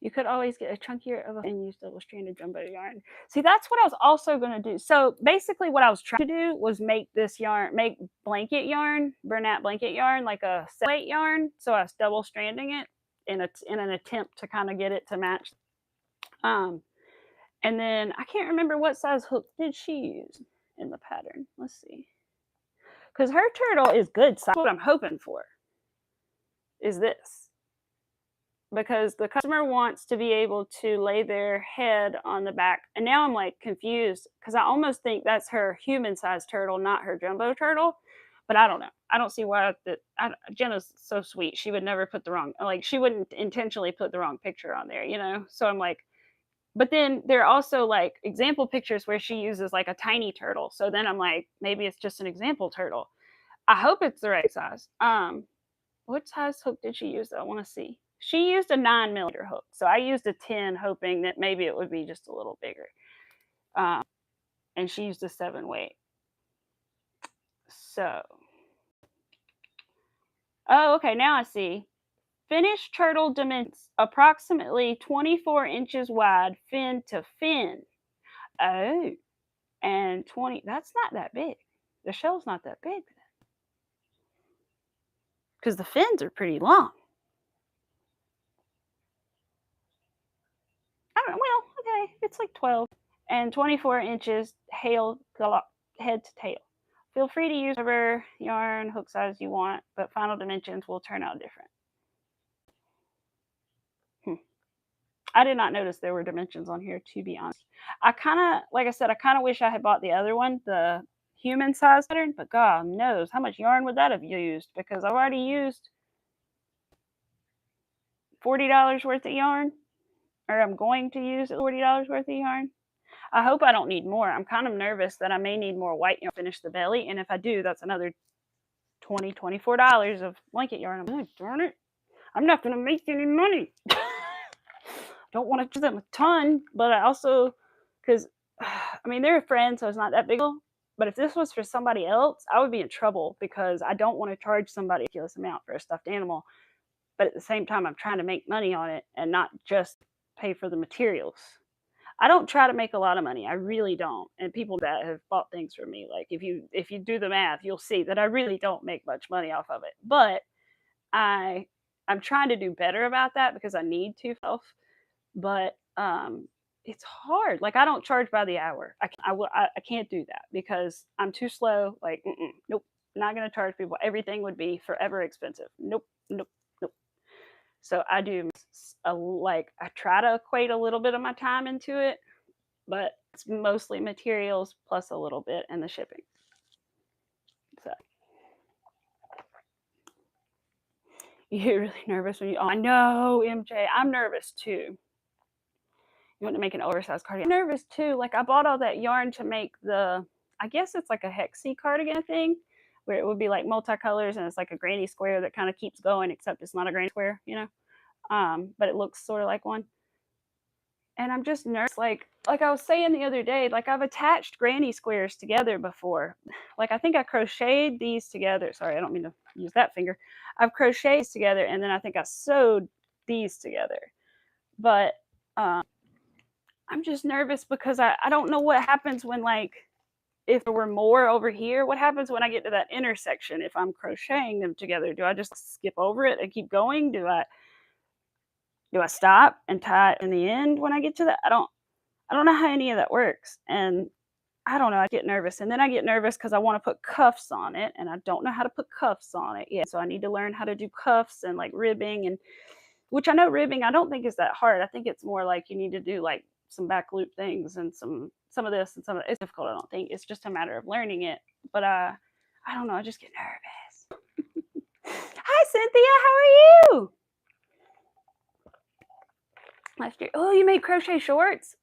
You could always get a chunkier of and use double-stranded jumbo yarn. See, that's what I was also going to do. So basically what I was trying to do was make this yarn, make blanket yarn, Bernat blanket yarn, like a set weight yarn. So I was double-stranding it in an attempt to kind of get it to match. And then I can't remember what size hook did she use in the pattern. Let's see. Because her turtle is good size. What I'm hoping for is this. Because the customer wants to be able to lay their head on the back. And now I'm like confused because I almost think that's her human-sized turtle, not her jumbo turtle. But I don't know. I don't see why Jenna's so sweet. She would never put the wrong, like she wouldn't intentionally put the wrong picture on there, you know? So I'm like, but then there are also like example pictures where she uses like a tiny turtle. So then I'm like, maybe it's just an example turtle. I hope it's the right size. What size hook did she use though? I want to see. She used a 9mm hook. So I used a 10 hoping that maybe it would be just a little bigger. And she used a 7 weight. So, oh, okay, now I see. Finished turtle dimensions, approximately 24 inches wide, fin to fin. Oh, and 20, that's not that big. The shell's not that big. Because the fins are pretty long. I don't know, well, okay, it's like 12. And 24 inches head to tail. Feel free to use whatever yarn hook size you want, but final dimensions will turn out different. I did not notice there were dimensions on here, to be honest. I kind of, like I said, I kind of wish I had bought the other one, the human size pattern, but God knows how much yarn would that have used, because I've already used $40 worth of yarn, or I'm going to use $40 worth of yarn. I hope I don't need more. I'm kind of nervous that I may need more white yarn to finish the belly, and if I do, that's another $20, $24 of blanket yarn. I'm like, darn it, I'm not going to make any money. Don't want to do them a ton, but I also, because, I mean, they're friends, so it's not that big. But if this was for somebody else, I would be in trouble because I don't want to charge somebody a ridiculous amount for a stuffed animal. But at the same time, I'm trying to make money on it and not just pay for the materials. I don't try to make a lot of money. I really don't. And people that have bought things from me, like if you do the math, you'll see that I really don't make much money off of it. But I'm trying to do better about that because I need to. But it's hard. Like I don't charge by the hour. I can't do that because I'm too slow. Like nope, not gonna charge people. Everything would be forever expensive. Nope, nope, nope. So I do I try to equate a little bit of my time into it, but it's mostly materials plus a little bit and the shipping. So you get really nervous when you. Oh, I know, MJ. I'm nervous too. You want to make an oversized cardigan. I'm nervous too. Like I bought all that yarn to make the. I guess it's like a hexy cardigan thing, where it would be like multicolors and it's like a granny square that kind of keeps going, except it's not a granny square, you know. But it looks sort of like one. And I'm just nervous. Like like I was saying the other day, like I've attached granny squares together before. Like I think I crocheted these together. Sorry, I don't mean to use that finger. I've crocheted these together, and then I think I sewed these together. But I'm just nervous because I don't know what happens when, like, if there were more over here, what happens when I get to that intersection if I'm crocheting them together? Do I just skip over it and keep going? Do I stop and tie it in the end when I get to that? I don't know how any of that works. And I don't know, I get nervous. And then I get nervous because I want to put cuffs on it, and I don't know how to put cuffs on it yet. So I need to learn how to do cuffs and like ribbing, and which I know ribbing I don't think is that hard. I think it's more like you need to do like some back loop things and some of this and some of it's difficult. I don't think it's just a matter of learning it. But I don't know, I just get nervous. Hi Cynthia, how are you? Last year, oh, you made crochet shorts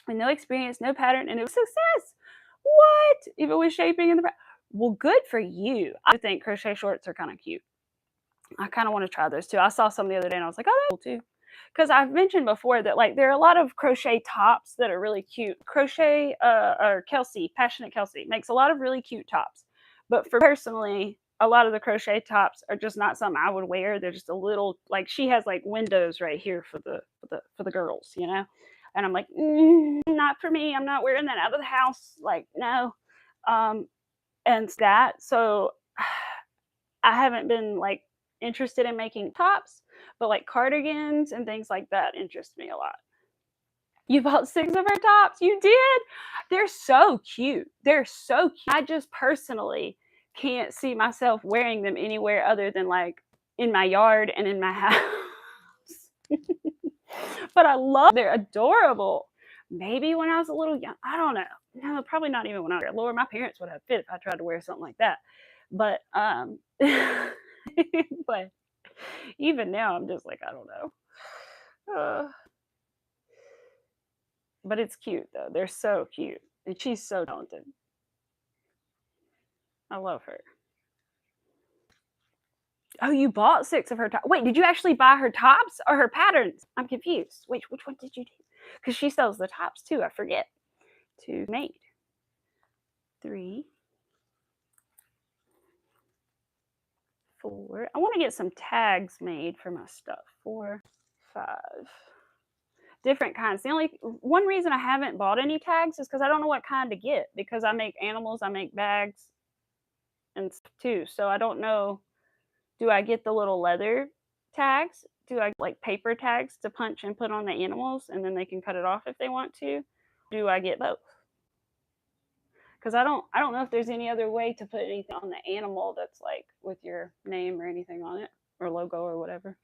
with no experience, no pattern, and it was success. What? Even with shaping in the back? Well, good for you. I think crochet shorts are kind of cute. I kind of want to try those too. I saw some the other day and I was like, oh, that's cool too. Because I've mentioned before that like there are a lot of crochet tops that are really cute. Crochet or Kelsey, Passionate Kelsey, makes a lot of really cute tops. But for personally, a lot of the crochet tops are just not something I would wear. They're just a little like she has like windows right here for the girls, you know. And I'm like, not for me. I'm not wearing that out of the house. Like no, and that so I haven't been like interested in making tops, but like cardigans and things like that interest me a lot. You bought 6 of her tops? You did? They're so cute. They're so cute. I just personally can't see myself wearing them anywhere other than like in my yard and in my house. But I love, they're adorable. Maybe when I was a little young, I don't know. No, probably not even when I was Lord, my parents would have fit if I tried to wear something like that. But but even now I'm just like, I don't know. But it's cute though. They're so cute. And she's so talented. I love her. Oh, you bought 6 of her tops. Wait, did you actually buy her tops or her patterns? I'm confused. Wait, which one did you do? Because she sells the tops too. I forget. 2 made. 3, 4. I want to get some tags made for my stuff. 4, 5. Different kinds. The only one reason I haven't bought any tags is because I don't know what kind to get, because I make animals, I make bags and stuff too. So I don't know. Do I get the little leather tags? Do I get like paper tags to punch and put on the animals and then they can cut it off if they want to? Do I get both? Because I don't know if there's any other way to put anything on the animal that's like with your name or anything on it or logo or whatever.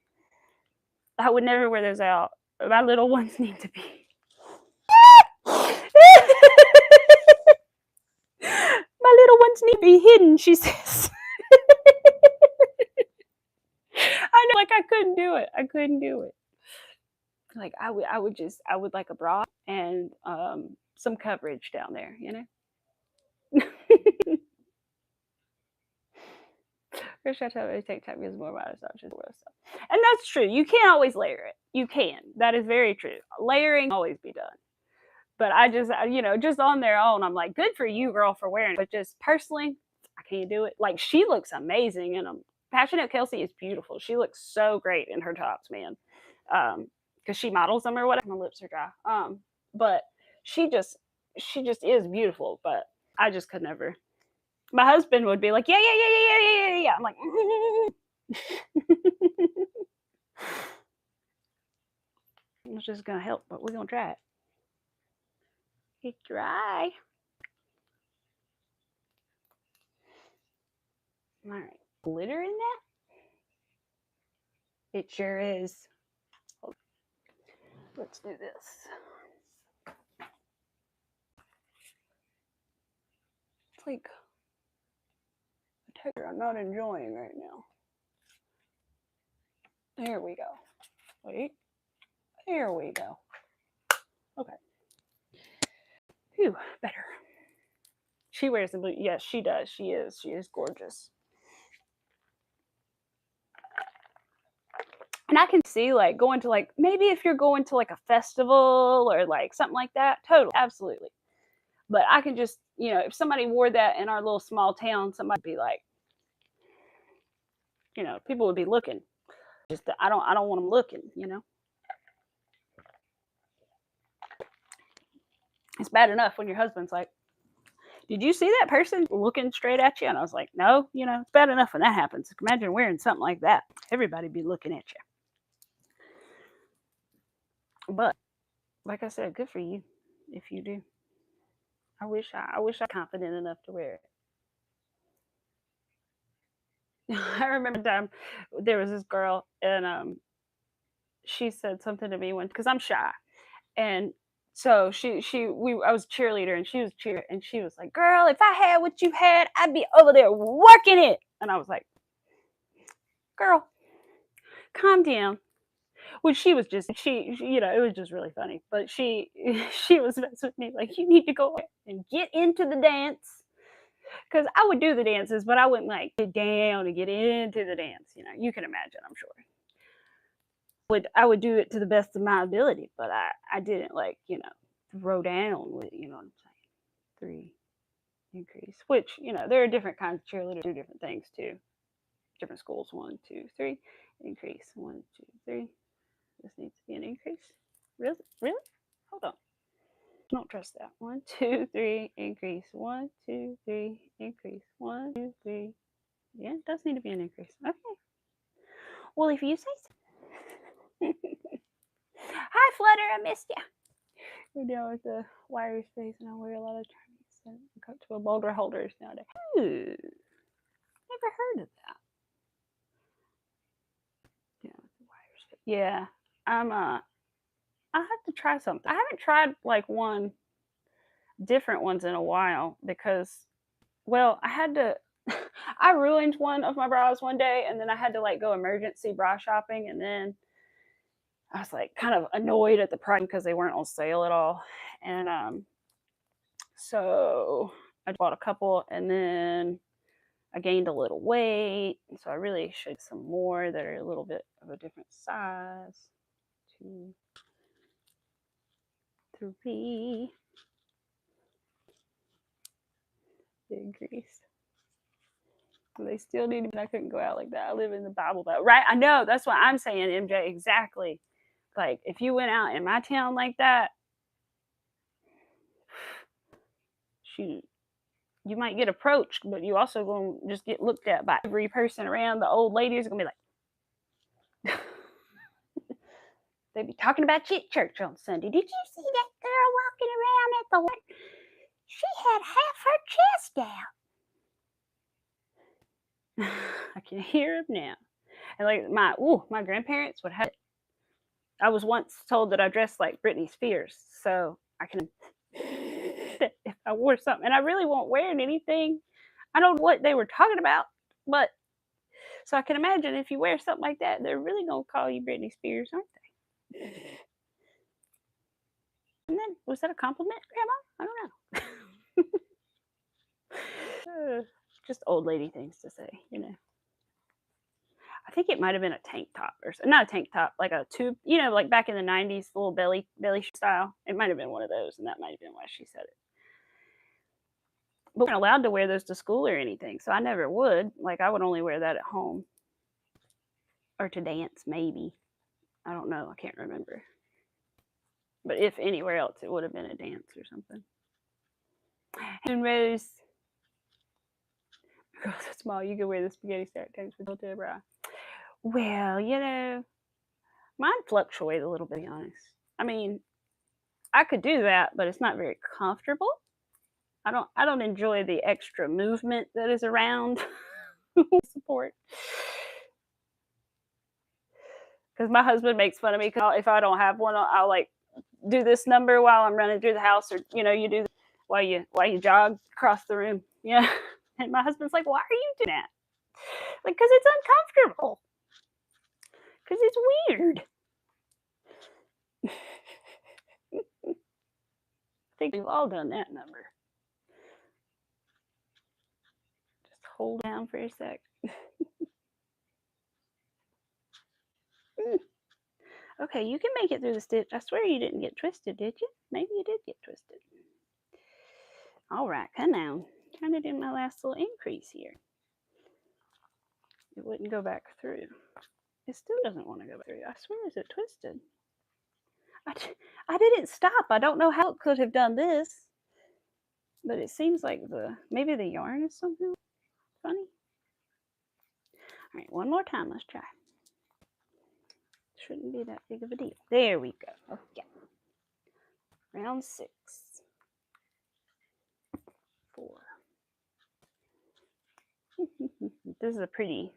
I would never wear those out. My little ones need to be. My little ones need to be hidden, she says. I know, like I couldn't do it. I couldn't do it. Like I would like a bra and some coverage down there, you know. Take time because more about it, stuff. And that's true. You can't always layer it. You can. That is very true. Layering can always be done. But I just, you know, just on their own, I'm like, good for you, girl, for wearing it. But just personally, I can't do it. Like she looks amazing, and Passionate Kelsey is beautiful. She looks so great in her tops, man. Because she models them or whatever. My lips are dry. But she just is beautiful. But I just could never. My husband would be like, yeah. I'm like, it's just gonna help, but we're gonna try it. It's dry. All right, glitter in that? It sure is. Let's do this. It's like a texture I'm not enjoying right now. There we go. Wait. There we go. Okay. Phew, better. She wears the blue. Yes, she does. She is gorgeous. And I can see like going to like, maybe if you're going to like a festival or like something like that, totally, absolutely. But I can just, you know, if somebody wore that in our little small town, somebody would be like, you know, people would be looking. Just I don't want them looking, you know. It's bad enough when your husband's like, did you see that person looking straight at you? And I was like, no, you know, it's bad enough when that happens. Imagine wearing something like that. Everybody be looking at you. But like I said, good for you if you do. I wish I was confident enough to wear it. I remember the time there was this girl and she said something to me once because I'm shy. And so I was a cheerleader and she was cheer and she was like, girl, if I had what you had, I'd be over there working it. And I was like, girl, calm down. Well, she was just you know, it was just really funny. But she she was messing with me like, you need to go and get into the dance. Because I would do the dances, but I wouldn't like get down and get into the dance. You know, you can imagine, I'm sure. I would do it to the best of my ability, but I didn't like, you know, throw down with, you know what I'm saying? 3 increase, which, you know, there are different kinds of cheerleaders do different things too. Different schools. 1, 2, 3, increase. 1, 2, 3. This needs to be an increase. Really? Really? Hold on. Don't trust that. 1, 2, 3, increase. 1, 2, 3, increase. 1, 2, 3. Yeah, it does need to be an increase. Okay. Well, if you say so. Hi, Flutter. I missed you. We're down with the wire space, and I wear a lot of Chinese and cut to a boulder holders nowadays. Ooh, never heard of that. Yeah, the wire space. Yeah, I have to try something. I haven't tried like different ones in a while because, well, I had to. I ruined one of my bras one day, and then I had to like go emergency bra shopping, and then I was like kind of annoyed at the price because they weren't on sale at all, and so I bought a couple, and then I gained a little weight, so I really should some more that are a little bit of a different size. 2, 3. Increase. They still need to. I couldn't go out like that. I live in the Bible Belt, right? I know. That's what I'm saying, MJ. Exactly. Like if you went out in my town like that, shoot, you might get approached, but you also gonna just get looked at by every person around. The old ladies are gonna be like, they be talking about you at church on Sunday. Did you see that girl walking around at the work? She had half her chest out. I can hear him now. And like my grandparents would have it. I was once told that I dressed like Britney Spears, so I can if I wore something, and I really won't wear anything. I don't know what they were talking about, but so I can imagine if you wear something like that, they're really gonna call you Britney Spears, aren't they? And then was that a compliment, Grandma? I don't know. Just old lady things to say, you know. I think it might have been a tank top or not a tank top, like a tube, you know, like back in the 90s, little belly style. It might have been one of those, and that might have been why she said it. But we weren't allowed to wear those to school or anything, so I never would. Like I would only wear that at home or to dance, maybe. I don't know. I can't remember. But if anywhere else, it would have been a dance or something. And Rose, girl, so small, you could wear the spaghetti strap tanks with a bra. Well, you know, mine fluctuate a little bit, to be honest. I mean, I could do that, but it's not very comfortable. I don't enjoy the extra movement that is around support. Because my husband makes fun of me because if I don't have one, I'll like do this number while I'm running through the house, or you know, you do while you jog across the room. Yeah, and my husband's like, "Why are you doing that?" Like, because it's uncomfortable. Because it's weird. I think we've all done that number. Just hold down for a sec. Okay, you can make it through the stitch. I swear you didn't get twisted, did you? Maybe you did get twisted. All right, come on. Trying to do my last little increase here. It wouldn't go back through. It still doesn't want to go back through. I swear, is it twisted? I didn't stop. I don't know how it could have done this, but it seems like maybe the yarn is somehow funny. All right, one more time. Let's try. Shouldn't be that big of a deal. There we go. Okay. Round 6. 4. This is a pretty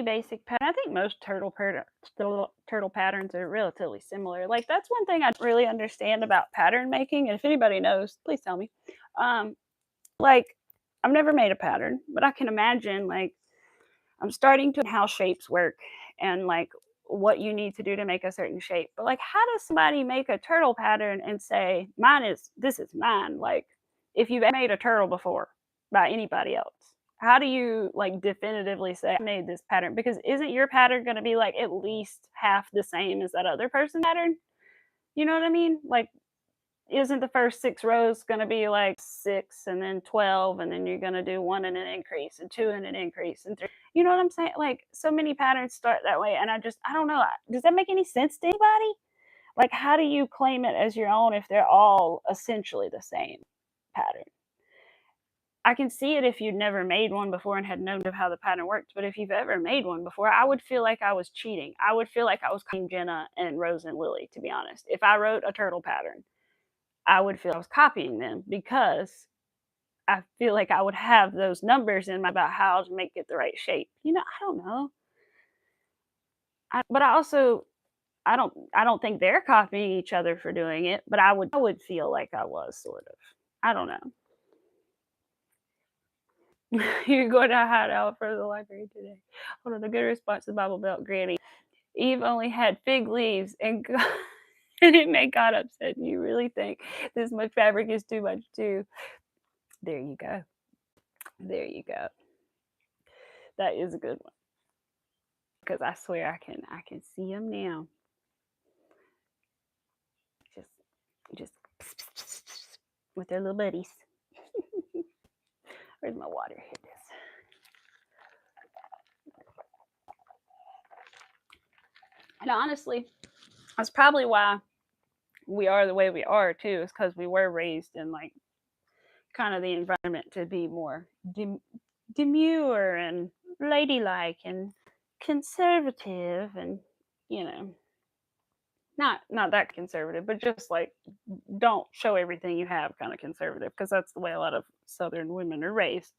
basic pattern. I think most turtle patterns are relatively similar. Like, that's one thing I don't really understand about pattern making. And if anybody knows, please tell me. Like, I've never made a pattern, but I can imagine, like, I'm starting to how shapes work and like what you need to do to make a certain shape. But like, how does somebody make a turtle pattern and say this is mine? Like, if you've made a turtle before by anybody else, how do you like definitively say I made this pattern? Because isn't your pattern going to be like at least half the same as that other person's pattern? You know what I mean? Like, isn't the first 6 rows going to be like 6 and then 12 and then you're going to do 1 and an increase and 2 and an increase and 3? You know what I'm saying? Like, so many patterns start that way, and I don't know. Does that make any sense to anybody? Like, how do you claim it as your own if they're all essentially the same pattern? I can see it if you'd never made one before and had known how the pattern worked, but if you've ever made one before, I would feel like I was cheating. I would feel like I was copying Jenna and Rose and Lily, to be honest. If I wrote a turtle pattern, I would feel I was copying them because I feel like I would have those numbers in my about how to make it the right shape. You know, I don't know. But I also I don't think they're copying each other for doing it, but I would feel like I was sort of. I don't know. You're going to hide out for the library today. Hold on, a good response to Bible Belt Granny. Eve only had fig leaves and God, and it made God upset. You really think this much fabric is too much too? There you go. There you go. That is a good one. Because I swear I can see them now. Just with their little buddies. Where's my water? Here it is. And honestly, that's probably why we are the way we are too, is because we were raised in like kind of the environment to be more demure and ladylike and conservative, and you know, not that conservative, but just like don't show everything you have kind of conservative, because that's the way a lot of Southern women are raised.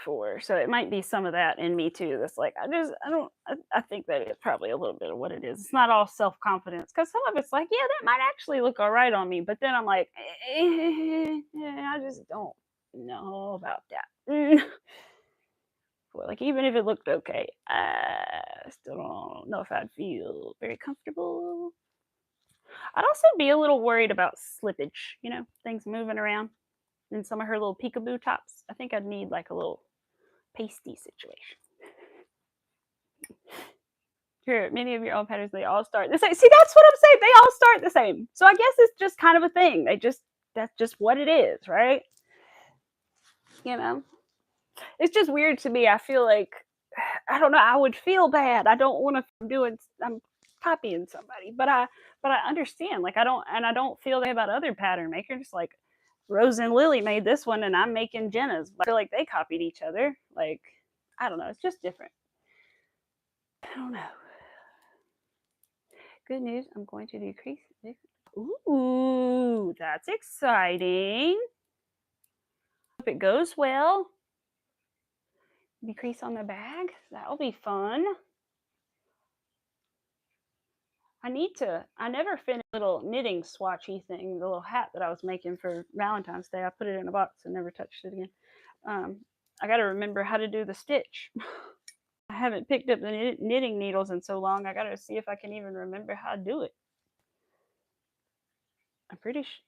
For so it might be some of that in me too. That's like I think that it's probably a little bit of what it is. It's not all self-confidence, because some of it's like, yeah, that might actually look all right on me, but then I'm like, I just don't know about that. Well, like, even if it looked okay, I still don't know if I'd feel very comfortable. I'd also be a little worried about slippage, you know, things moving around in some of her little peekaboo tops. I think I'd need like a little pasty situation. Here, many of your own patterns, they all start the same. See, that's what I'm saying. They all start the same. So I guess it's just kind of a thing. That's just what it is, right? You know, it's just weird to me. I feel like, I don't know, I would feel bad. I don't want to I'm copying somebody, but I understand. Like, I don't feel that about other pattern makers. Like, Rose and Lily made this one, and I'm making Jenna's. I feel like they copied each other. Like, I don't know. It's just different. I don't know. Good news. I'm going to decrease this. Ooh, that's exciting. Hope it goes well. Decrease on the bag. That'll be fun. I never finished the little knitting swatchy thing, the little hat that I was making for Valentine's Day. I put it in a box and never touched it again. I got to remember how to do the stitch. I haven't picked up the knitting needles in so long. I got to see if I can even remember how to do it. I'm pretty sure.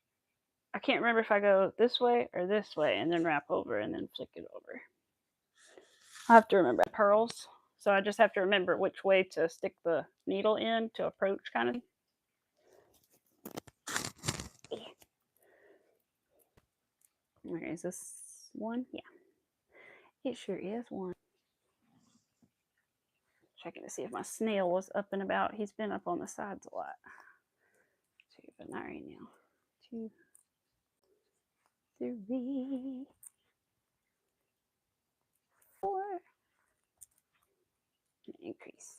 I can't remember if I go this way or this way and then wrap over and then flick it over. I have to remember pearls. So I just have to remember which way to stick the needle in to approach kind of thing. Where is this one? Yeah. It sure is one. Checking to see if my snail was up and about. He's been up on the sides a lot. 2, but not right now. 2, 3, 4. Increase.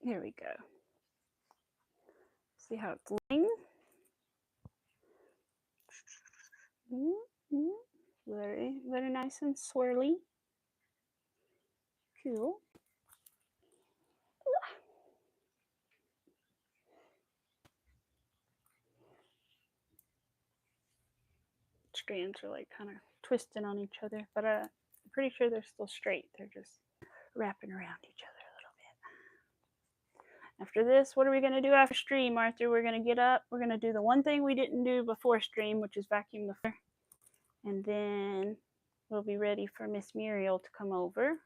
Here we go. See how it's laying? Very, very nice and swirly. Cool. Strands are like kind of twisting on each other, but I'm pretty sure they're still straight. They're just wrapping around each other a little bit. After this, what are we going to do after stream, Arthur? We're going to get up. We're going to do the one thing we didn't do before stream, which is vacuum the floor. And then we'll be ready for Miss Muriel to come over.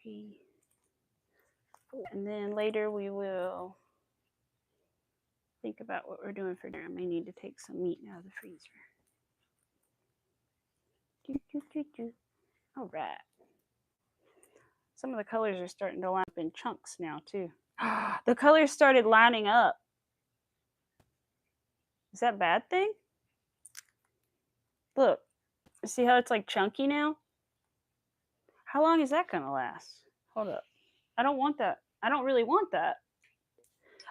3, 4. And then later we will think about what we're doing for dinner. I may need to take some meat out of the freezer. All right. Some of the colors are starting to line up in chunks now too. The colors started lining up. Is that a bad thing? Look, see how it's like chunky now? How long is that going to last? Hold up. I don't want that. I don't really want that.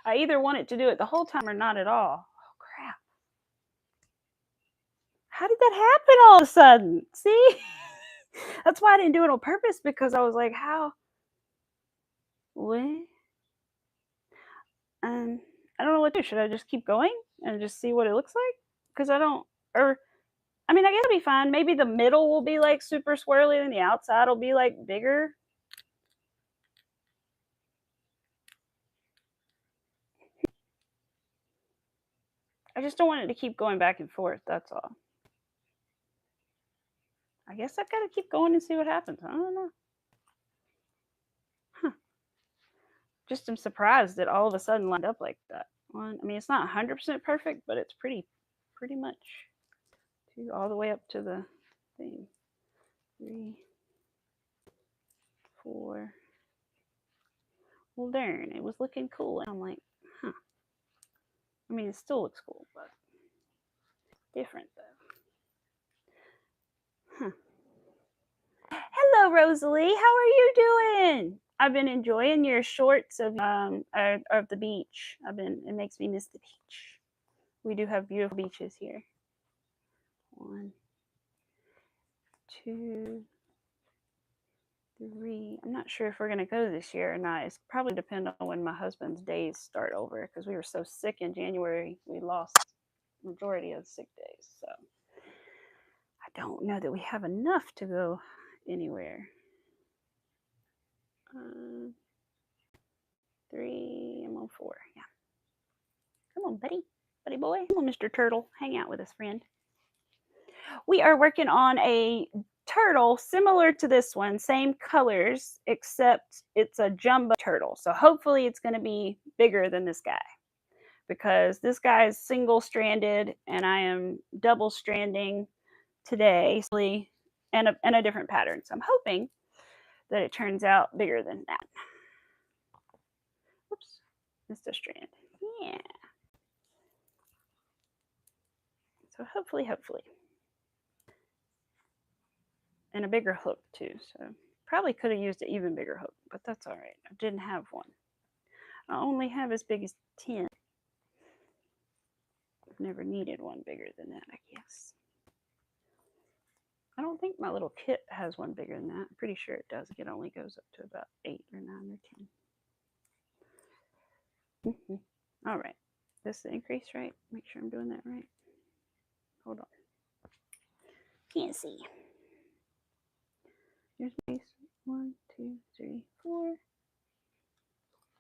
I either want it to do it the whole time or not at all. Oh, crap. How did that happen all of a sudden? See? That's why I didn't do it on purpose, because I was like, how? What? I don't know what to do. Should I just keep going and just see what it looks like? Because I don't, or, I mean, I guess it'll be fine. Maybe the middle will be like super swirly and the outside will be like bigger. I just don't want it to keep going back and forth. That's all. I guess I've got to keep going and see what happens. I don't know. Huh. Just am surprised that all of a sudden lined up like that. I mean, it's not 100% perfect, but it's pretty much all the way up to the thing. 3, 4. Well, darn, it was looking cool. And I'm like, huh. I mean, it still looks cool, but different though. Huh. Hello, Rosalie. How are you doing? I've been enjoying your shorts of the beach. It makes me miss the beach. We do have beautiful beaches here. 1, 2, 3. I'm not sure if we're gonna go this year or not. It's probably dependent on when my husband's days start over, because we were so sick in January, we lost the majority of the sick days. So I don't know that we have enough to go anywhere. 3, I'm on 4. Yeah. Come on, buddy boy. Come on, Mr. Turtle. Hang out with us, friend. We are working on a turtle similar to this one, same colors, except it's a jumbo turtle. So hopefully it's going to be bigger than this guy, because this guy is single-stranded and I am double-stranding today and a different pattern. So I'm hoping that it turns out bigger than that. Oops, missed a strand. Yeah. So hopefully. And a bigger hook too. So probably could have used an even bigger hook, but that's all right. I didn't have one. I only have as big as 10. I've never needed one bigger than that, I guess. I don't think my little kit has one bigger than that. I'm pretty sure it does. It only goes up to about 8 or 9 or 10. All right. This is the increase, right? Make sure I'm doing that right. Hold on. Can't see. Here's my 1, 2, 3, 4.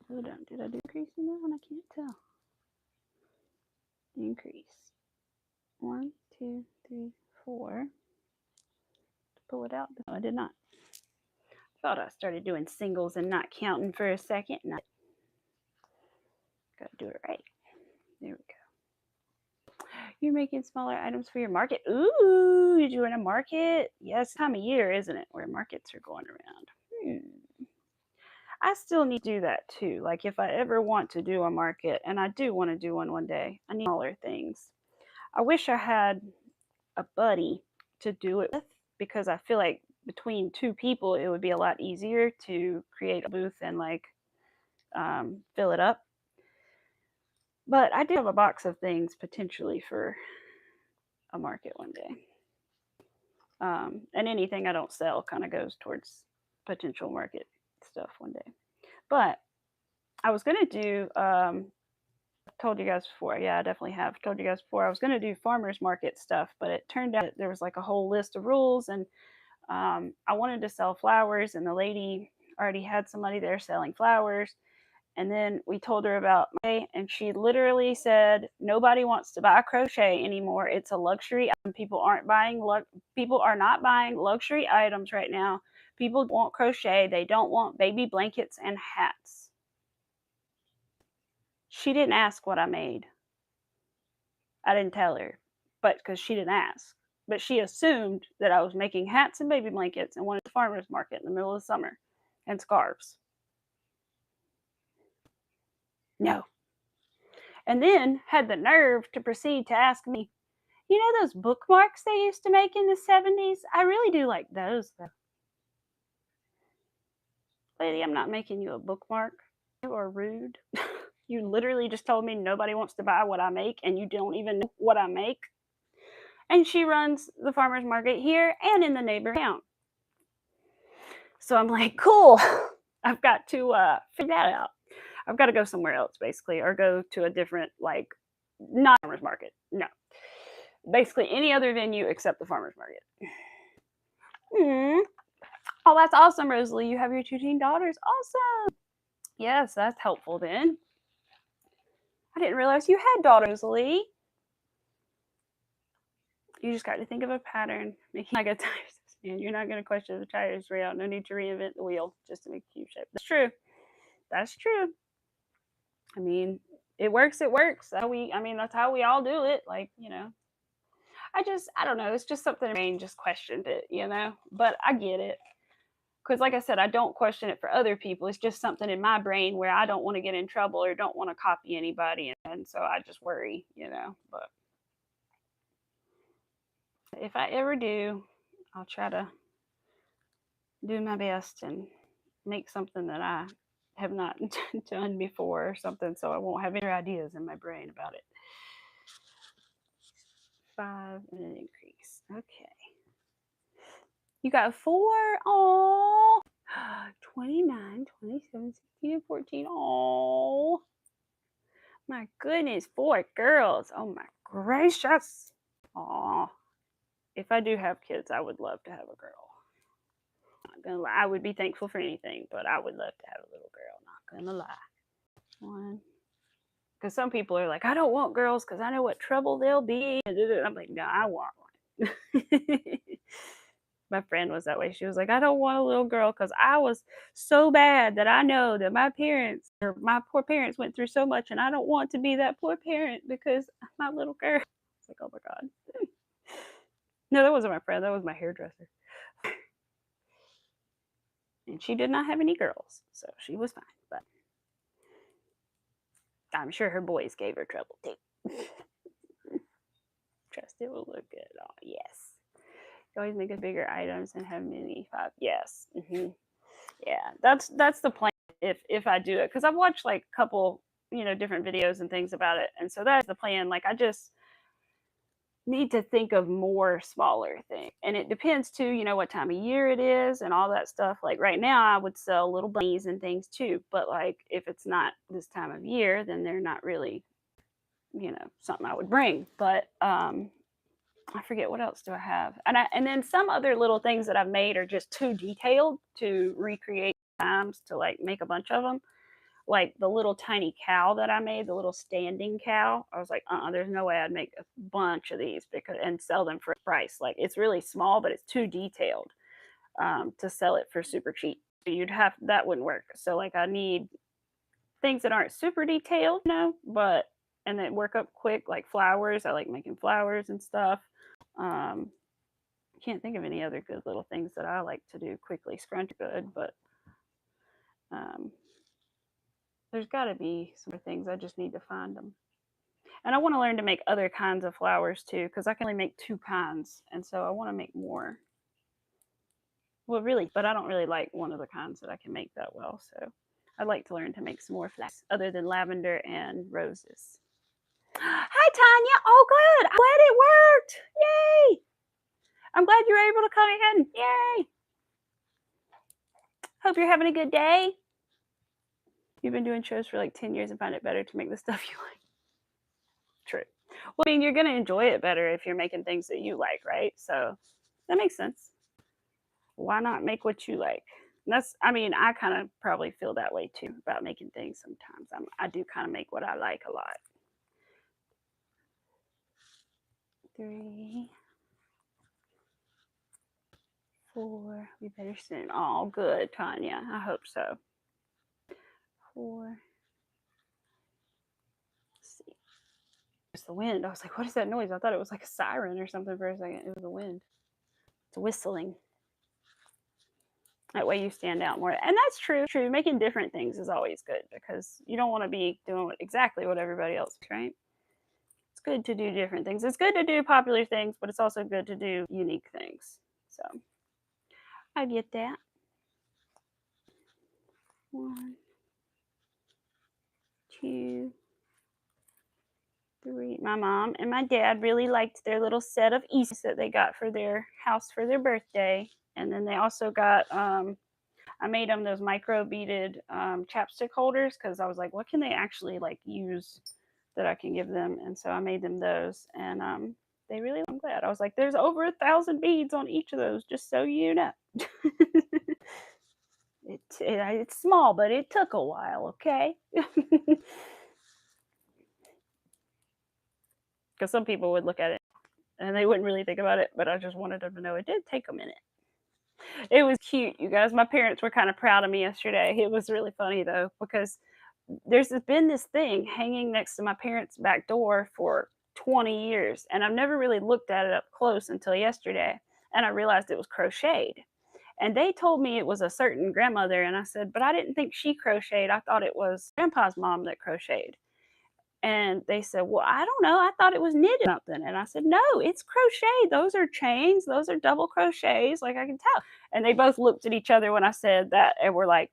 Hold on. Did I do increase in that one? I can't tell. Increase. 1, 2, 3, before to pull it out. No, I did not. Thought I started doing singles and not counting for a second. Not gotta do it right. There we go. You're making smaller items for your market. Ooh, you're doing a market? Yes, time of year, isn't it, where markets are going around. I still need to do that too. Like if I ever want to do a market, and I do want to do one day, I need smaller things. I wish I had a buddy to do it with, because I feel like between two people it would be a lot easier to create a booth and like fill it up. But I do have a box of things potentially for a market one day. And anything I don't sell kind of goes towards potential market stuff one day. But I was going to do, told you guys before, yeah, I definitely have told you guys before, I was going to do farmers market stuff, but it turned out there was like a whole list of rules, and I wanted to sell flowers, and the lady already had somebody there selling flowers. And then we told her about my, and she literally said, nobody wants to buy crochet anymore. It's a luxury item. People are not buying luxury items right now. People want crochet. They don't want baby blankets and hats. She didn't ask what I made. I didn't tell her, but because she didn't ask. But she assumed that I was making hats and baby blankets and wanted the farmer's market in the middle of the summer and scarves. No. And then had the nerve to proceed to ask me, you know those bookmarks they used to make in the 70s? I really do like those, though. Lady, I'm not making you a bookmark. You are rude. You literally just told me nobody wants to buy what I make, and you don't even know what I make. And she runs the farmer's market here and in the neighbor town. So I'm like, cool. I've got to figure that out. I've got to go somewhere else, basically, or go to a different, like, not farmer's market. No. Basically, any other venue except the farmer's market. Oh, that's awesome, Rosalie. You have your 2 teen daughters. Awesome. Yes, that's helpful then. I didn't realize you had daughters, Rosalie. You just got to think of a pattern. Making like a tire, and you're not going to question the tires real. No need to reinvent the wheel just to make a cube shape. That's true. That's true. I mean, it works. It works. That's how we all do it. Like, you know, I don't know. It's just something my brain just questioned it, you know, but I get it. Because like I said, I don't question it for other people. It's just something in my brain where I don't want to get in trouble or don't want to copy anybody. And so I just worry, you know, but if I ever do, I'll try to do my best and make something that I have not done before or something, so I won't have any ideas in my brain about it. 5 and an increase. Okay. You got 4. Oh, 29, 27, 16, and 14. Oh, my goodness. 4 girls. Oh, my gracious. Oh, if I do have kids, I would love to have a girl. Not gonna lie. I would be thankful for anything, but I would love to have a little girl. Not gonna lie. 1. Because some people are like, I don't want girls because I know what trouble they'll be. I'm like, no, I want one. My friend was that way. She was like, I don't want a little girl because I was so bad that I know that my poor parents went through so much, and I don't want to be that poor parent because my little girl. It's like, oh my God. No, that wasn't my friend. That was my hairdresser. And she did not have any girls, so she was fine. But I'm sure her boys gave her trouble too. Trust it will look good. Oh, yes. You always make bigger items and have many 5. Yes. Yeah, that's the plan if I do it. Because I've watched like a couple, you know, different videos and things about it. And so that's the plan. Like I just need to think of more smaller things. And it depends too, you know, what time of year it is and all that stuff. Like right now I would sell little bunnies and things too. But like if it's not this time of year, then they're not really, you know, something I would bring. But I forget what else do I have. And then some other little things that I've made are just too detailed to recreate times to like make a bunch of them. like the little tiny cow that I made, the little standing cow. I was like, there's no way I'd make a bunch of these because and sell them for a price. Like it's really small, but it's too detailed to sell it for super cheap. That wouldn't work. So like I need things that aren't super detailed, but and then work up quick, like flowers. I like making flowers and stuff. Can't think of any other good little things that I like to do quickly. Scrunch good, but there's got to be some things. I just need to find them. And I want to learn to make other kinds of flowers too, because I can only make 2 kinds, and so I want to make more. Well, really, but I don't really like one of the kinds that I can make that well. So I'd like to learn to make some more flowers other than lavender and roses. Hi, Tanya. Oh, good. I'm glad it worked. Yay. I'm glad you were able to come in. Yay. Hope you're having a good day. You've been doing shows for like 10 years and find it better to make the stuff you like. True. Well, I mean, you're going to enjoy it better if you're making things that you like, right? So that makes sense. Why not make what you like? I kind of probably feel that way too about making things sometimes. I do kind of make what I like a lot. 3, 4, we better soon. Oh, good, Tanya. I hope so. 4. Let's see. It's the wind. I was like, what is that noise? I thought it was like a siren or something for a second. It was the wind. It's whistling. That way you stand out more. And that's true. Making different things is always good because you don't want to be doing exactly what everybody else is, right? It's good to do different things. It's good to do popular things, but it's also good to do unique things. So I get that. 1, 2, 3. My mom and my dad really liked their little set of Easter that they got for their house for their birthday. And then they also got, I made them those micro beaded chapstick holders because I was like, what can they actually like use that I can give them? And so I made them those, and they really. I'm glad. I was like, there's over 1,000 beads on each of those, just so you know. It's small, but it took a while. Okay. Because some people would look at it and they wouldn't really think about it, but I just wanted them to know it did take a minute. It was cute, you guys. My parents were kind of proud of me yesterday. It was really funny though, because there's been this thing hanging next to my parents' back door for 20 years, and I've never really looked at it up close until yesterday, and I realized it was crocheted. And they told me it was a certain grandmother, and I said, but I didn't think she crocheted. I thought it was grandpa's mom that crocheted. And they said, well, I don't know. I thought it was knitted something. And I said, no, it's crochet. Those are chains. Those are double crochets. Like I can tell. And they both looked at each other when I said that and were like,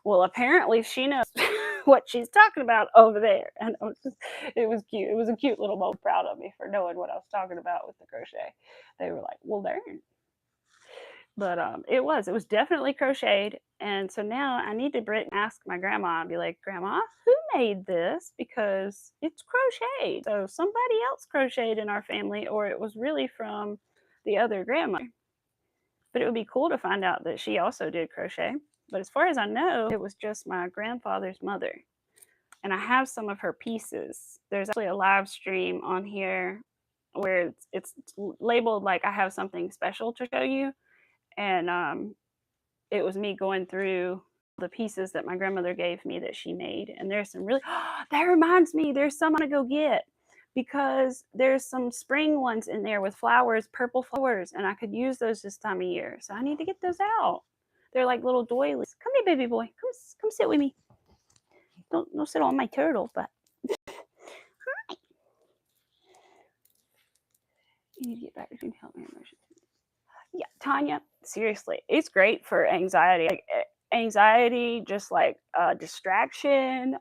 well, apparently she knows what she's talking about over there. And it was cute. It was a cute little moment. Proud of me for knowing what I was talking about with the crochet. They were like, well, darn. But it was definitely crocheted. And so now I need to ask my grandma and be like, Grandma, who made this? Because it's crocheted. So somebody else crocheted in our family, or it was really from the other grandma. But it would be cool to find out that she also did crochet. But as far as I know, it was just my grandfather's mother. And I have some of her pieces. There's actually a live stream on here where it's labeled like I have something special to show you. And it was me going through the pieces that my grandmother gave me that she made. And there's some really, that reminds me, there's some I'm gonna go get because there's some spring ones in there with flowers, purple flowers, and I could use those this time of year. So I need to get those out. They're like little doilies. Come here, baby boy. Come sit with me. Don't sit on my turtle, but hi. You need to get back to help me emotions. Yeah, Tanya, seriously, it's great for anxiety. Like anxiety, just like distraction,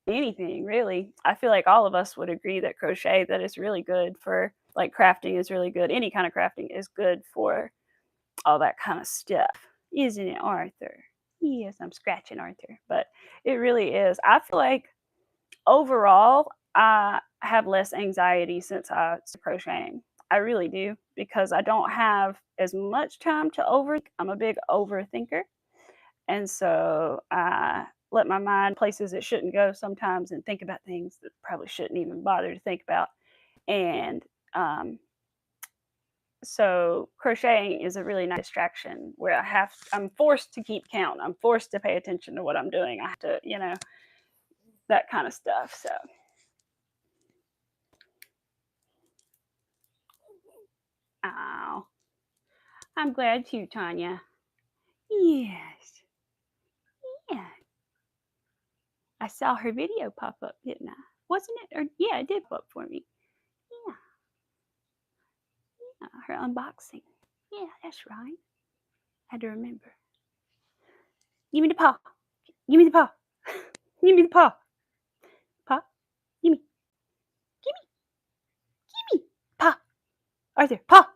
anything really. I feel like all of us would agree that crochet that is really good for like crafting is really good. Any kind of crafting is good for all that kind of stuff, isn't it, Arthur? Yes, I'm scratching Arthur, but it really is. I feel like overall, I have less anxiety since I started crocheting. I really do because I don't have as much time to overthink. I'm a big overthinker. And so let my mind places it shouldn't go sometimes and think about things that probably shouldn't even bother to think about. And so crocheting is a really nice distraction where I'm forced to keep count. I'm forced to pay attention to what I'm doing. I have to, that kind of stuff. So oh, I'm glad too, Tanya. Yes. Yeah. I saw her video pop up, didn't I? Wasn't it? Or yeah, it did pop up for me. Yeah. Yeah, her unboxing. Yeah, that's right. Had to remember. Give me the paw. Give me the paw. Give me the paw. Paw. Give me. Give me. Give me. Paw. Arthur. Paw.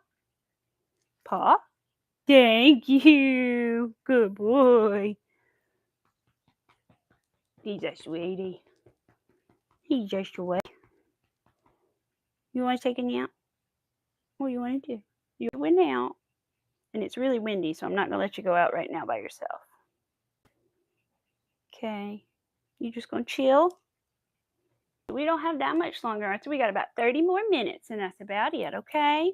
Paw. Thank you. Good boy. He's a sweetie. He's just a way. You want to take a nap? What do you want to do? You went out, and it's really windy, so I'm not going to let you go out right now by yourself. Okay. You just going to chill? We don't have that much longer, Arthur. We got about 30 more minutes, and that's about it, okay?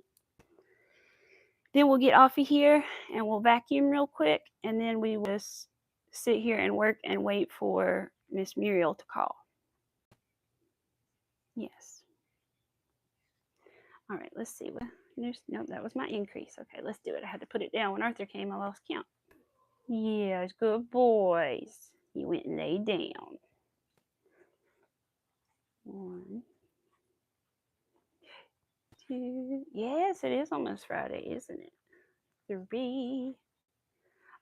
Then we'll get off of here, and we'll vacuum real quick, and then we will just sit here and work and wait for Miss Muriel to call. Yes. All right, let's see. No, that was my increase. Okay, let's do it. I had to put it down. When Arthur came, I lost count. Yes, good boys. You went and laid down. 1, 2. Yes, it is almost Friday, isn't it? 3.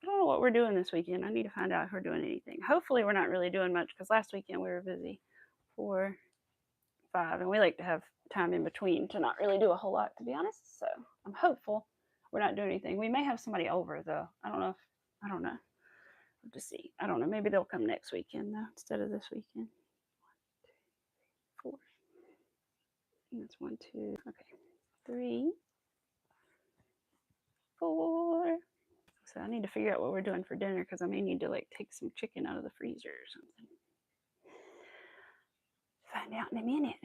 I don't know what we're doing this weekend. I need to find out if we're doing anything. Hopefully, we're not really doing much because last weekend we were busy. 4, 5, and we like to have time in between to not really do a whole lot, to be honest. So I'm hopeful we're not doing anything. We may have somebody over though. I don't know. We'll just see. I don't know. Maybe they'll come next weekend though instead of this weekend. 1, 2, 3, 4. I think that's 1, 2. Okay, 3, 4. So I need to figure out what we're doing for dinner because I may need to like take some chicken out of the freezer or something. Find out in a minute.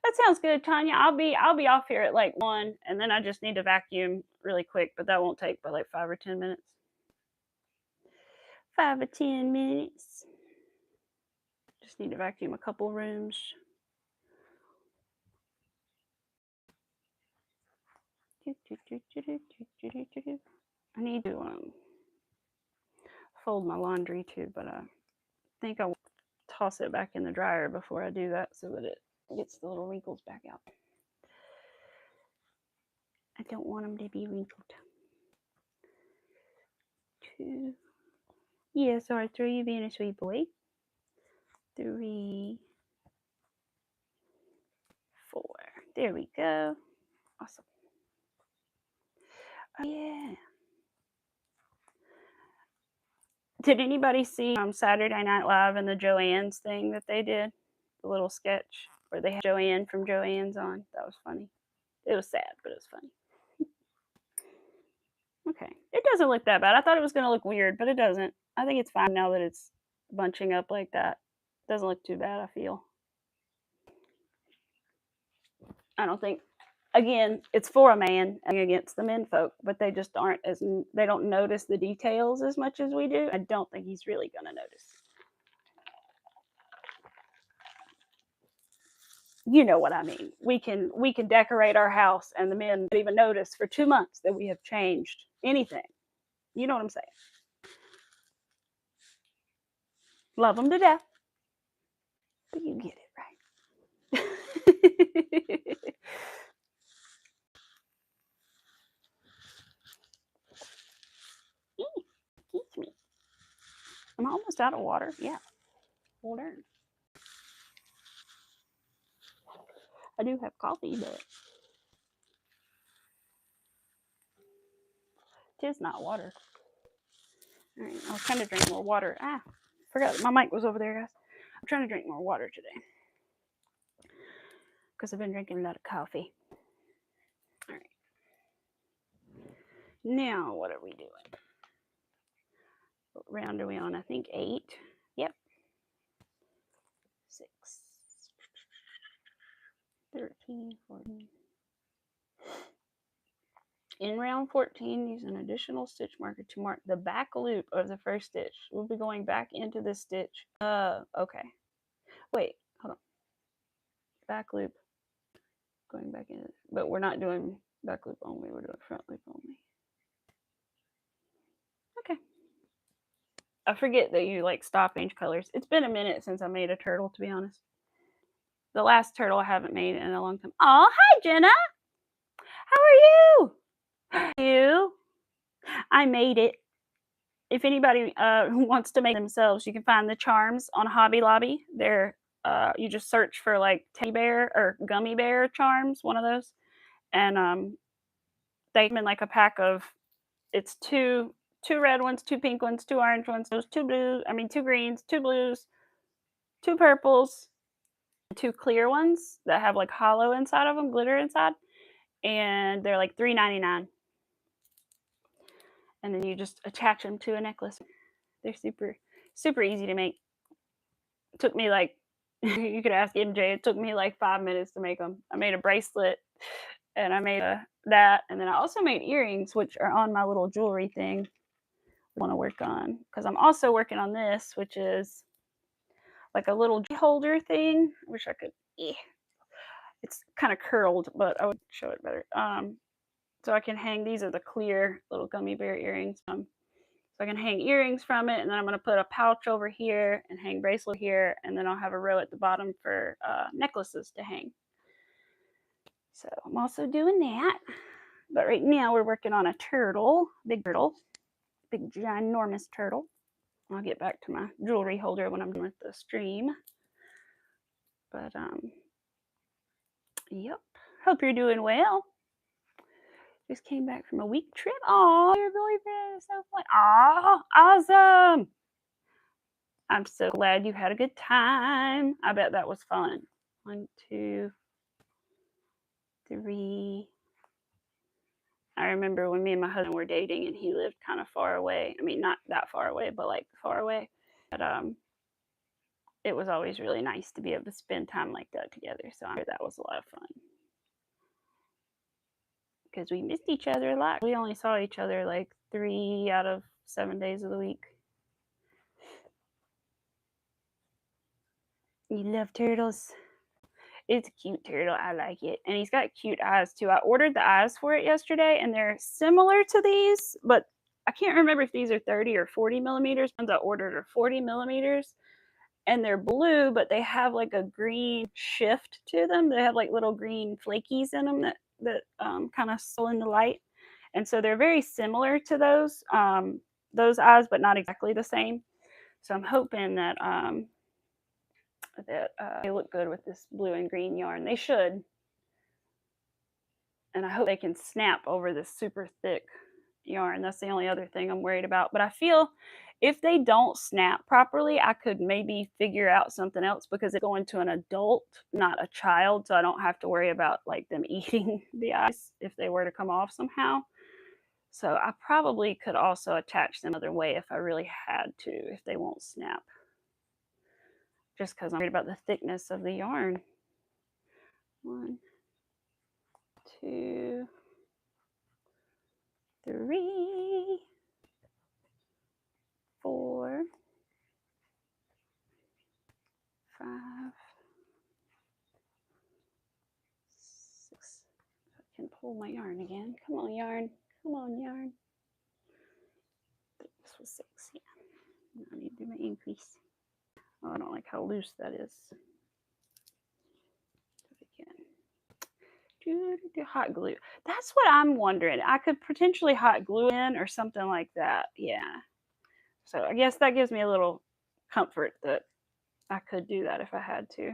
That sounds good, Tanya. I'll be off here at like 1, and then I just need to vacuum really quick, but that won't take but like 5 or 10 minutes. 5 or 10 minutes. Just need to vacuum a couple rooms. I need to fold my laundry too, but I think I'll toss it back in the dryer before I do that so that it gets the little wrinkles back out. I don't want them to be wrinkled. 2. Yes, Arthur, you being a sweet boy. 3, 4. There we go. Awesome. Oh, yeah. Did anybody see Saturday Night Live and the Joanne's thing that they did? The little sketch where they had Joanne from Joanne's on? That was funny. It was sad, but it was funny. Okay. It doesn't look that bad. I thought it was going to look weird, but it doesn't. I think it's fine now that it's bunching up like that. It doesn't look too bad, I feel. I don't think, again, it's for a man against the men folk, but they just they don't notice the details as much as we do. I don't think he's really going to notice. You know what I mean. We can decorate our house and the men don't even notice for 2 months that we have changed anything. You know what I'm saying? Love them to death. But you get it, right? Excuse me. I'm almost out of water. Yeah. Hold on. I do have coffee, but it is not water. All right. I was trying to drink more water. Forgot my mic was over there, guys. I'm trying to drink more water today because I've been drinking a lot of coffee. All right. Now, what are we doing? What round are we on? I think 8. Yep. 6, 13, 14. In round 14, use an additional stitch marker to mark the back loop of the first stitch. We'll be going back into this stitch. Okay. Wait, hold on. Back loop. Going back in, but we're not doing back loop only. We're doing front loop only. Okay. I forget that you like stop change colors. It's been a minute since I made a turtle, to be honest. The last turtle I haven't made in a long time. Oh, hi, Jenna. How are you? You? I made it. If anybody wants to make themselves, you can find the charms on Hobby Lobby. They're you just search for like teddy bear or gummy bear charms, one of those, and they come in like a pack of. It's two red ones, 2 pink ones, 2 orange ones, those 2 blues. I mean 2 greens, 2 blues, 2 purples, 2 clear ones that have like hollow inside of them, glitter inside, and they're like $3.99. And then you just attach them to a necklace. They're super easy to make. It took me like you could ask MJ. It took me like 5 minutes to make them. I made a bracelet, and I made that, and then I also made earrings, which are on my little jewelry thing. I want to work on because I'm also working on this, which is like a little holder thing. I wish I could. It's kind of curled, but I would show it better. So I can hang. These are the clear little gummy bear earrings. So I can hang earrings from it, and then I'm going to put a pouch over here and hang bracelet here, and then I'll have a row at the bottom for necklaces to hang. So I'm also doing that. But right now we're working on a turtle, big ginormous turtle. I'll get back to my jewelry holder when I'm done with the stream. But yep. Hope you're doing well. Just came back from a week trip. Oh, your boyfriend is so fun. Oh, awesome. I'm so glad you had a good time. I bet that was fun. 1, 2, 3. I remember when me and my husband were dating and he lived kind of far away. I mean, not that far away, but like far away. But it was always really nice to be able to spend time like that together. So I'm sure that was a lot of fun. Because we missed each other a lot. We only saw each other like 3 out of 7 days of the week. You love turtles. It's a cute turtle. I like it. And he's got cute eyes too. I ordered the eyes for it yesterday, and they're similar to these, but I can't remember if these are 30 or 40 millimeters. Ones I ordered are 40 millimeters. And they're blue, but they have like a green shift to them. They have like little green flakies in them that kind of still in the light. And so they're very similar to those eyes, but not exactly the same. So I'm hoping that they look good with this blue and green yarn. They should. And I hope they can snap over this super thick yarn. That's the only other thing I'm worried about. But I feel if they don't snap properly, I could maybe figure out something else because it's going to an adult, not a child. So I don't have to worry about like them eating the eyes if they were to come off somehow. So I probably could also attach them another way if I really had to, if they won't snap. Just because I'm worried about the thickness of the yarn. 1, 2, 3, 4, 5, 6. I can pull my yarn again. Come on, yarn. Come on, yarn. This was 6. Yeah. I need to do my increase. Oh, I don't like how loose that is. Hot glue. That's what I'm wondering. I could potentially hot glue in or something like that. Yeah. So I guess that gives me a little comfort that I could do that if I had to,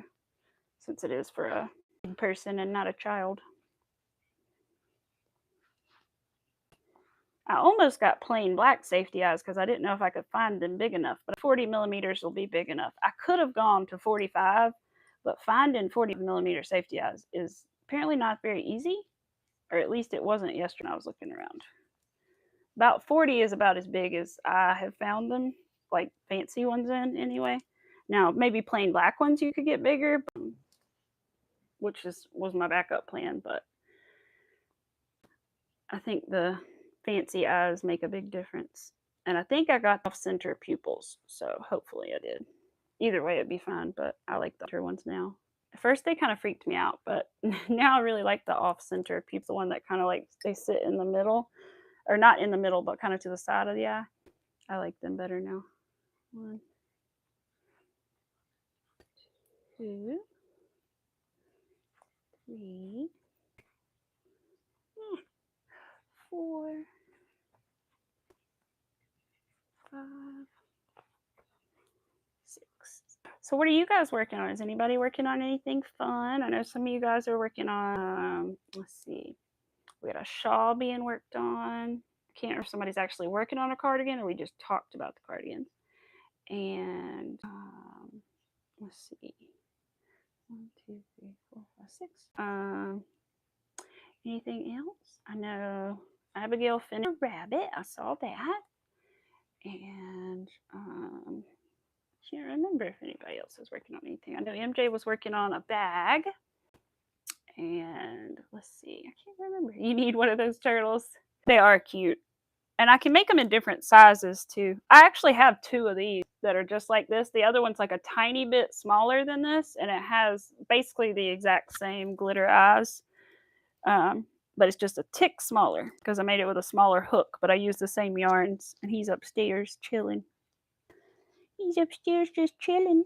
since it is for a big person and not a child. I almost got plain black safety eyes because I didn't know if I could find them big enough, but 40 millimeters will be big enough. I could have gone to 45, but finding 40 millimeter safety eyes is apparently not very easy, or at least it wasn't yesterday when I was looking around. About 40 is about as big as I have found them, like fancy ones in anyway. Now, maybe plain black ones you could get bigger, which was my backup plan, but I think the fancy eyes make a big difference. And I think I got off-center pupils, so hopefully I did. Either way, it'd be fine, but I like the center ones now. At first, they kind of freaked me out, but now I really like the off-center pupils, the one that kind of like they sit in the middle, or not in the middle, but kind of to the side of the eye. I like them better now. 1, 2, 3, 4, 5, 6. So what are you guys working on? Is anybody working on anything fun? I know some of you guys are working on, let's see, we got a shawl being worked on. I can't remember if somebody's actually working on a cardigan or we just talked about the cardigan. And let's see, 1, 2, 3, 4, 5, 6. Anything else? I know Abigail finished a rabbit. I saw that. And can't remember if anybody else is working on anything. I know MJ was working on a bag. And let's see, I can't remember. You need one of those turtles. They are cute. And I can make them in different sizes too. I actually have 2 of these that are just like this. The other one's like a tiny bit smaller than this, and it has basically the exact same glitter eyes. But it's just a tick smaller because I made it with a smaller hook, but I used the same yarns, and he's upstairs chilling. He's upstairs just chilling.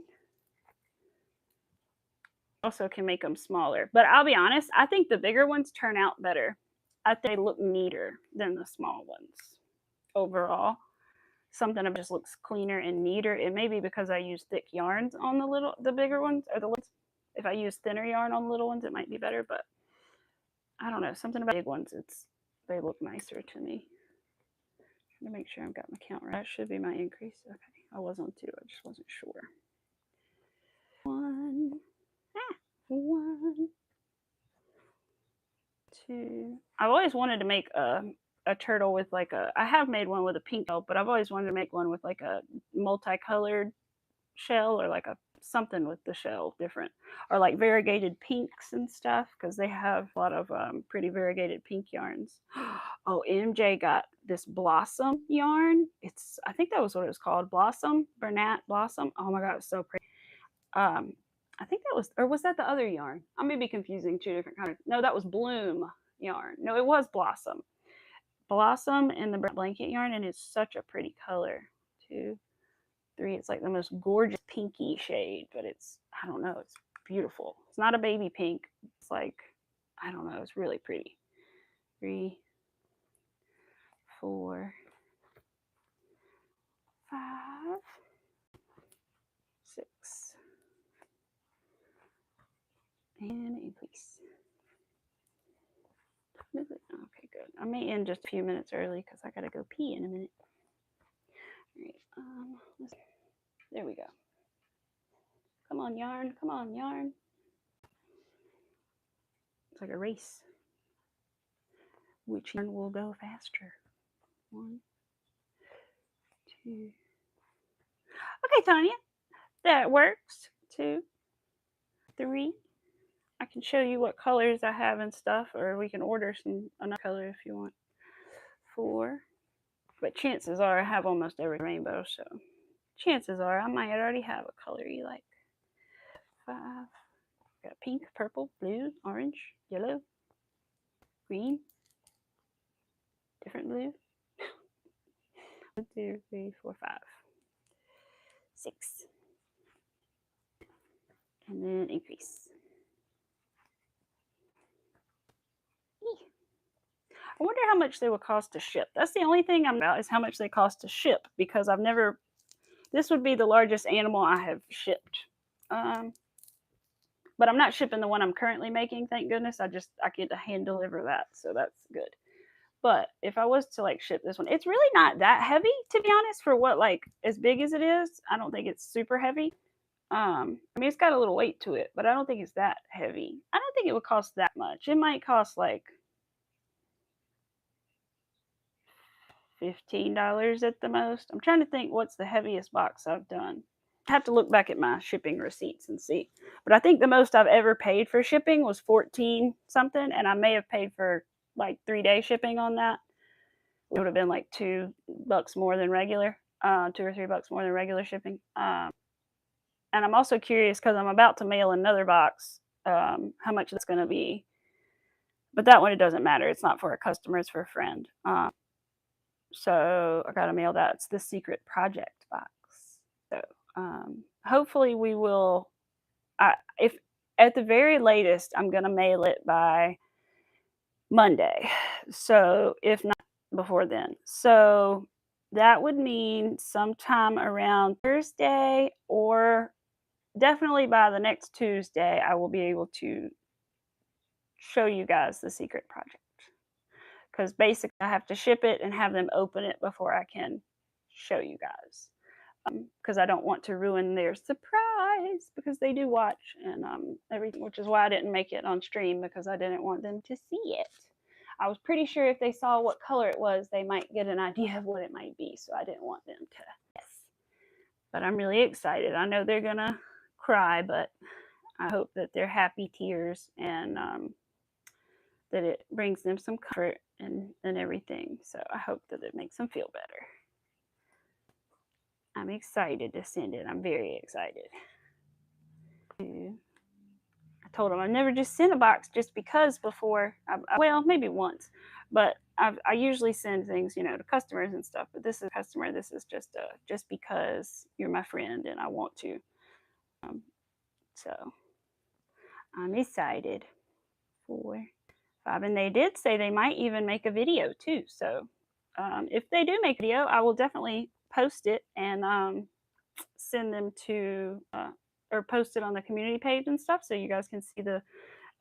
Also can make them smaller, but I'll be honest, I think the bigger ones turn out better. I think they look neater than the small ones overall. Something that just looks cleaner and neater. It may be because I use thick yarns on the bigger ones, or the ones. If I use thinner yarn on the little ones, it might be better, but I don't know. Something about big ones, they look nicer to me. I'm trying to make sure I've got my count right. That should be my increase. Okay, I was on 2. I just wasn't sure. 1, 1, 2. I've always wanted to make a turtle with like I have made one with a pink shell, but I've always wanted to make one with like a multicolored shell, or like something with the shell different, or like variegated pinks and stuff, because they have a lot of pretty variegated pink yarns. Oh, MJ got this blossom yarn. I think that was what it was called, Blossom, Bernat Blossom. Oh my god, it's so pretty. I think that was, or was that the other yarn? I may be confusing 2 different kinds. No, that was Bloom yarn. No, it was Blossom. Blossom and the blanket yarn, and it's such a pretty color. 2, 3. It's like the most gorgeous pinky shade, but I don't know, it's beautiful. It's not a baby pink. It's like, I don't know, it's really pretty. 3, 4, 5, 6. And increase. Okay, good. I may end just a few minutes early because I gotta go pee in a minute. All right, there we go. Come on, yarn. Come on, yarn. It's like a race. Which yarn will go faster? 1, 2. Okay, Tanya, that works. 2, 3. I can show you what colors I have and stuff, or we can order another color if you want. 4. But chances are I have almost every rainbow, so chances are I might already have a color you like. 5. Got pink, purple, blue, orange, yellow, green, different blue. 1, 2, 3, 4, 5, 6. And then increase. I wonder how much they will cost to ship. That's the only thing I'm about, is how much they cost to ship, because this would be the largest animal I have shipped. But I'm not shipping the one I'm currently making, thank goodness. I get to hand deliver that, so that's good. But if I was to like ship this one, it's really not that heavy, to be honest, for what, like, as big as it is. I don't think it's super heavy. I mean, it's got a little weight to it, but I don't think it's that heavy. I don't think it would cost that much. It might cost like $15 at the most. I'm trying to think what's the heaviest box I've done. I have to look back at my shipping receipts and see. But I think the most I've ever paid for shipping was 14 something, and I may have paid for like 3-day shipping on that. It would have been like $2 more than regular, $2 or $3 more than regular shipping. And I'm also curious because I'm about to mail another box, how much that's going to be. But that one, it doesn't matter. It's not for a customer, it's for a friend. So I got to mail that. It's the secret project box. So hopefully we will, if at the very latest, I'm going to mail it by Monday. So if not before then. So that would mean sometime around Thursday, or definitely by the next Tuesday, I will be able to show you guys the secret project. Because basically I have to ship it and have them open it before I can show you guys. Because I don't want to ruin their surprise, because they do watch and everything, which is why I didn't make it on stream, because I didn't want them to see it. I was pretty sure if they saw what color it was, they might get an idea of what it might be, so I didn't want them to guess. But I'm really excited. I know they're gonna cry, but I hope that they're happy tears, and that it brings them some comfort and everything. So I hope that it makes them feel better. I'm excited to send it. I'm very excited. I told them I've never just sent a box just because before. Well, maybe once, but I usually send things, to customers and stuff. But this is a customer. This is just because you're my friend and I want to. So I'm excited for 5. And they did say they might even make a video too. So if they do make a video, I will definitely post it and send them to or post it on the community page and stuff, so you guys can see the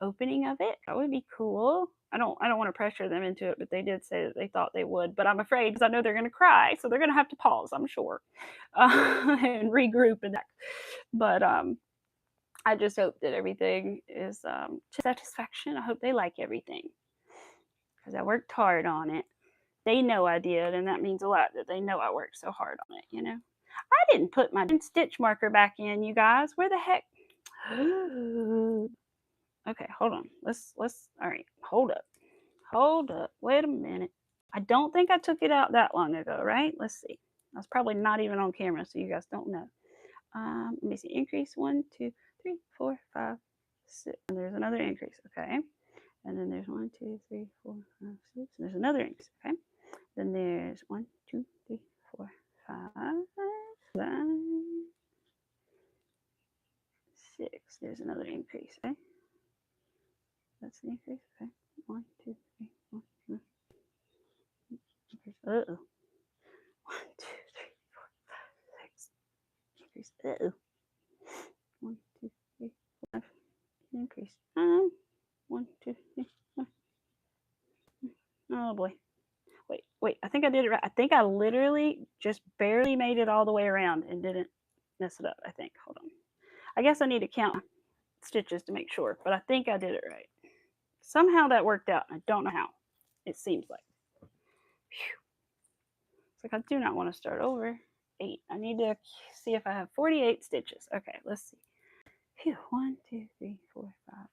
opening of it. That would be cool. I don't want to pressure them into it, but they did say that they thought they would. But I'm afraid, because I know they're going to cry, so they're going to have to pause, I'm sure, and regroup and that. But I just hope that everything is to satisfaction. I hope they like everything, because I worked hard on it. They know I did, and that means a lot that they know I worked so hard on it, I didn't put my stitch marker back in, you guys. Where the heck? Okay, hold on. Let's all right, hold up. Wait a minute. I don't think I took it out that long ago, right? Let's see. I was probably not even on camera, so you guys don't know. Let me see. Increase 1, 2, 3, 4, 5, 6. And there's another increase, okay? And then there's 1, 2, 3, 4, 5, 6. There's another increase, okay? Then there's 1, 2, 3, 4, 5, 6. There's another increase, okay? That's the increase, okay? 1, 2, 3, 4, 5. Increase. Uh-oh. 1, 2, 3, 4, 5, 6. Increase. Uh-oh. 1, 2, 3, 4, 5. Increase. 1, 2, 3, 4. Oh boy. Wait. I think I did it right. I think I literally just barely made it all the way around and didn't mess it up, I think. Hold on. I guess I need to count stitches to make sure, but I think I did it right. Somehow that worked out. I don't know how. It seems like. Whew. It's like I do not want to start over. 8. I need to see if I have 48 stitches. Okay, let's see. Phew. 1, 2, 3, 4, 5,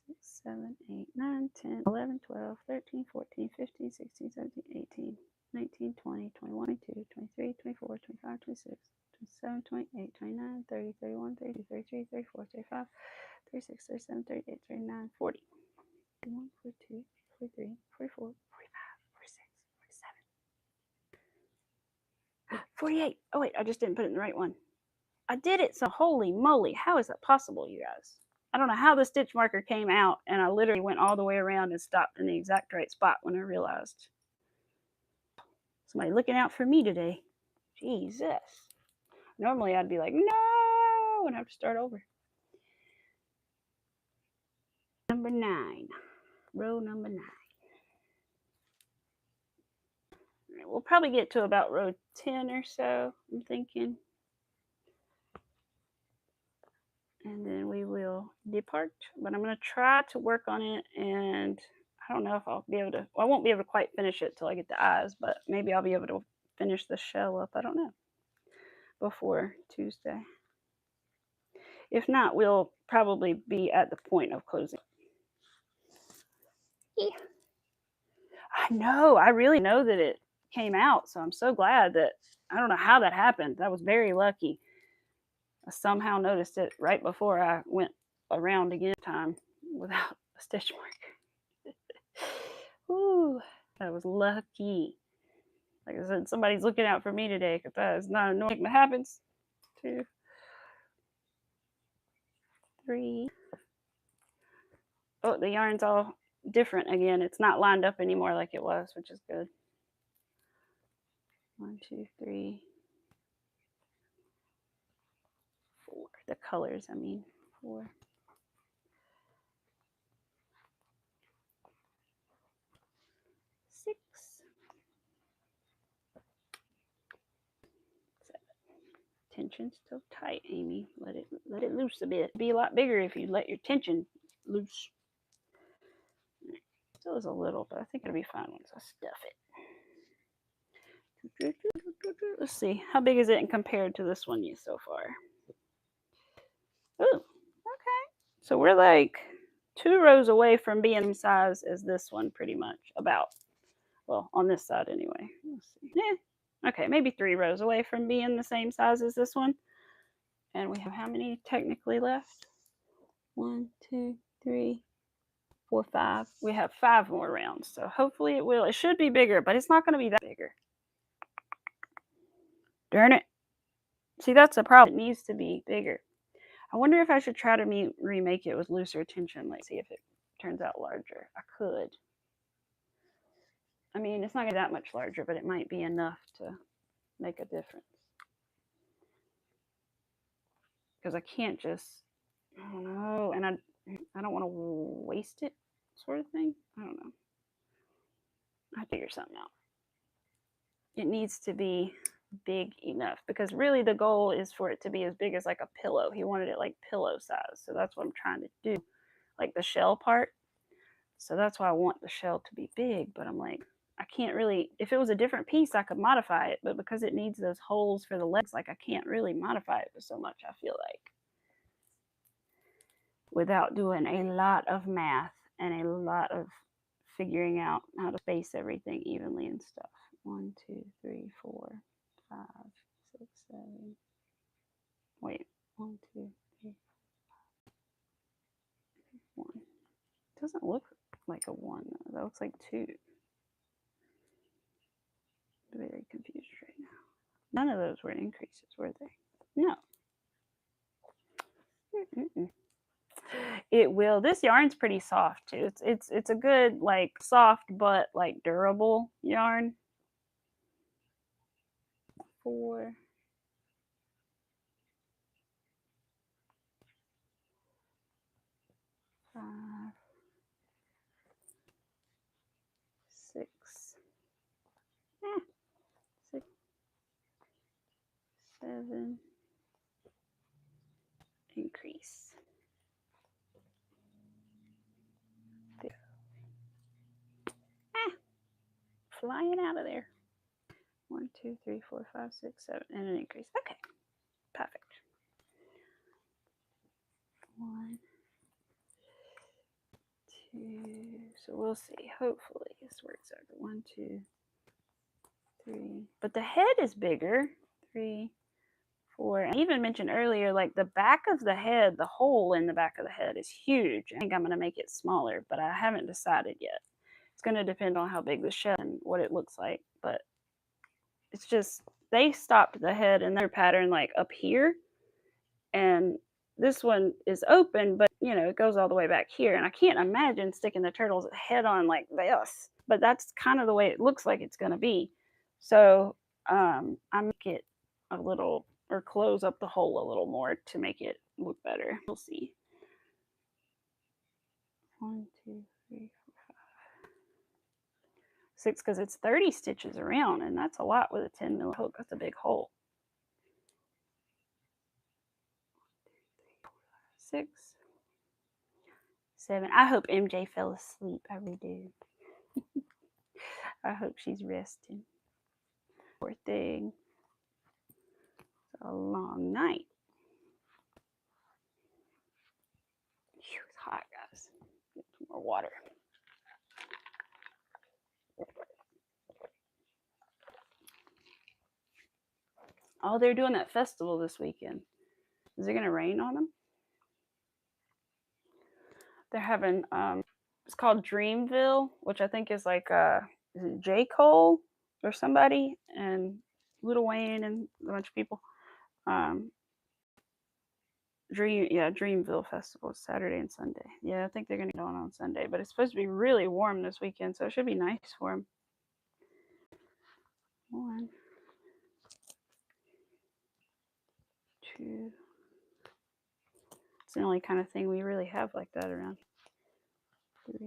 6, 7, 8, 9, 10, 11, 12, 13, 14, 15, 16, 17, 18, 19, 20, 21, 22, 23, 24, 25, 26, 27, 28, 29, 30, 31, 32, 33, 34, 35, 36, 37, 38, 39, 40. 41, 42, 43, 44, 45, 46, 47. 48. Oh wait, I just didn't put it in the right one. I did it, so holy moly, how is that possible, you guys? I don't know how the stitch marker came out, and I literally went all the way around and stopped in the exact right spot when I realized. Somebody looking out for me today. Jesus. Normally I'd be like, no, and have to start over. Number 9. Row number 9. All right, we'll probably get to about row 10 or so, I'm thinking. And then we will depart. But I'm going to try to work on it, and I don't know if I'll be able to, well, I won't be able to quite finish it till I get the eyes, but maybe I'll be able to finish the shell up. I don't know, before Tuesday. If not, we'll probably be at the point of closing. Yeah. I know, I really know that it came out, so I'm so glad that, I don't know how that happened. That was very lucky. I somehow noticed it right before I went around again time without a stitch mark. Ooh, that was lucky. Like I said, somebody's looking out for me today because that is not a normal thing that happens. 2, 3. Oh, the yarn's all different again. It's not lined up anymore like it was, which is good. 1, 2, 3, 4. The colors, I mean, 4. 6. 7. Tension's still tight, Amy. Let it loose a bit. It'd be a lot bigger if you let your tension loose. Still is a little, but I think it'll be fine once I stuff it. Let's see, how big is it compared to this one so far? Ooh, okay. So we're like 2 rows away from being the same size as this one, pretty much. About. Well, on this side anyway. Let's see. Yeah. Okay, maybe 3 rows away from being the same size as this one. And we have how many technically left? 1, 2, 3, 4, 5. We have 5 more rounds. So hopefully it will. It should be bigger, but it's not going to be that bigger. Darn it. See, that's the problem. It needs to be bigger. I wonder if I should try to remake it with looser tension. Let's see if it turns out larger. I could. I mean, it's not going to be that much larger, but it might be enough to make a difference. Because I can't just, I don't know, and I don't want to waste it, sort of thing. I don't know. I'll figure something out. It needs to be big enough, because really the goal is for it to be as big as like a pillow. He wanted it like pillow size, so that's what I'm trying to do, like the shell part. So that's why I want the shell to be big, but I'm like, I can't really, if it was a different piece, I could modify it, but because it needs those holes for the legs, like I can't really modify it for so much, I feel like, without doing a lot of math and a lot of figuring out how to space everything evenly and stuff. 1, 2, 3, 4, 5, 6, 7. Wait, 1, 2, 3, 1. It doesn't look like a 1 though. That looks like 2. Very confused right now. None of those were increases, were they? No. It will. This yarn's pretty soft too. It's a good, like, soft but like durable yarn. 4. 5. 6. 6. 7. Increase. Flying out of there. 1, 2, 3, 4, 5, 6, 7, and an increase. Okay, perfect. 1, 2. So we'll see. Hopefully this works out. 1, 2, 3. But the head is bigger. 3, 4. I even mentioned earlier, like the back of the head, the hole in the back of the head is huge. I think I'm going to make it smaller, but I haven't decided yet. It's going to depend on how big the shell and what it looks like, but it's just, they stopped the head in their pattern like up here, and this one is open, but you know, it goes all the way back here, and I can't imagine sticking the turtle's head on like this, but that's kind of the way it looks like it's going to be. So I make it a little, or close up the hole a little more to make it look better. We'll see. 1, 2, 3, 4, 5, 6, because it's 30 stitches around, and that's a lot with a 10 mil hook. That's a big hole. 6, 7. I hope MJ fell asleep. I really do. I hope she's resting. Poor thing. It's a long night. Whew, it's hot, guys. Get some more water. Oh, they're doing that festival this weekend. Is it going to rain on them? They're having, it's called Dreamville, which I think is like, is it J. Cole or somebody, and Lil Wayne and a bunch of people. Dreamville Festival, Saturday and Sunday. Yeah, I think they're going to go on Sunday, but it's supposed to be really warm this weekend, so it should be nice for them. 1, 2. It's the only kind of thing we really have like that around. 3,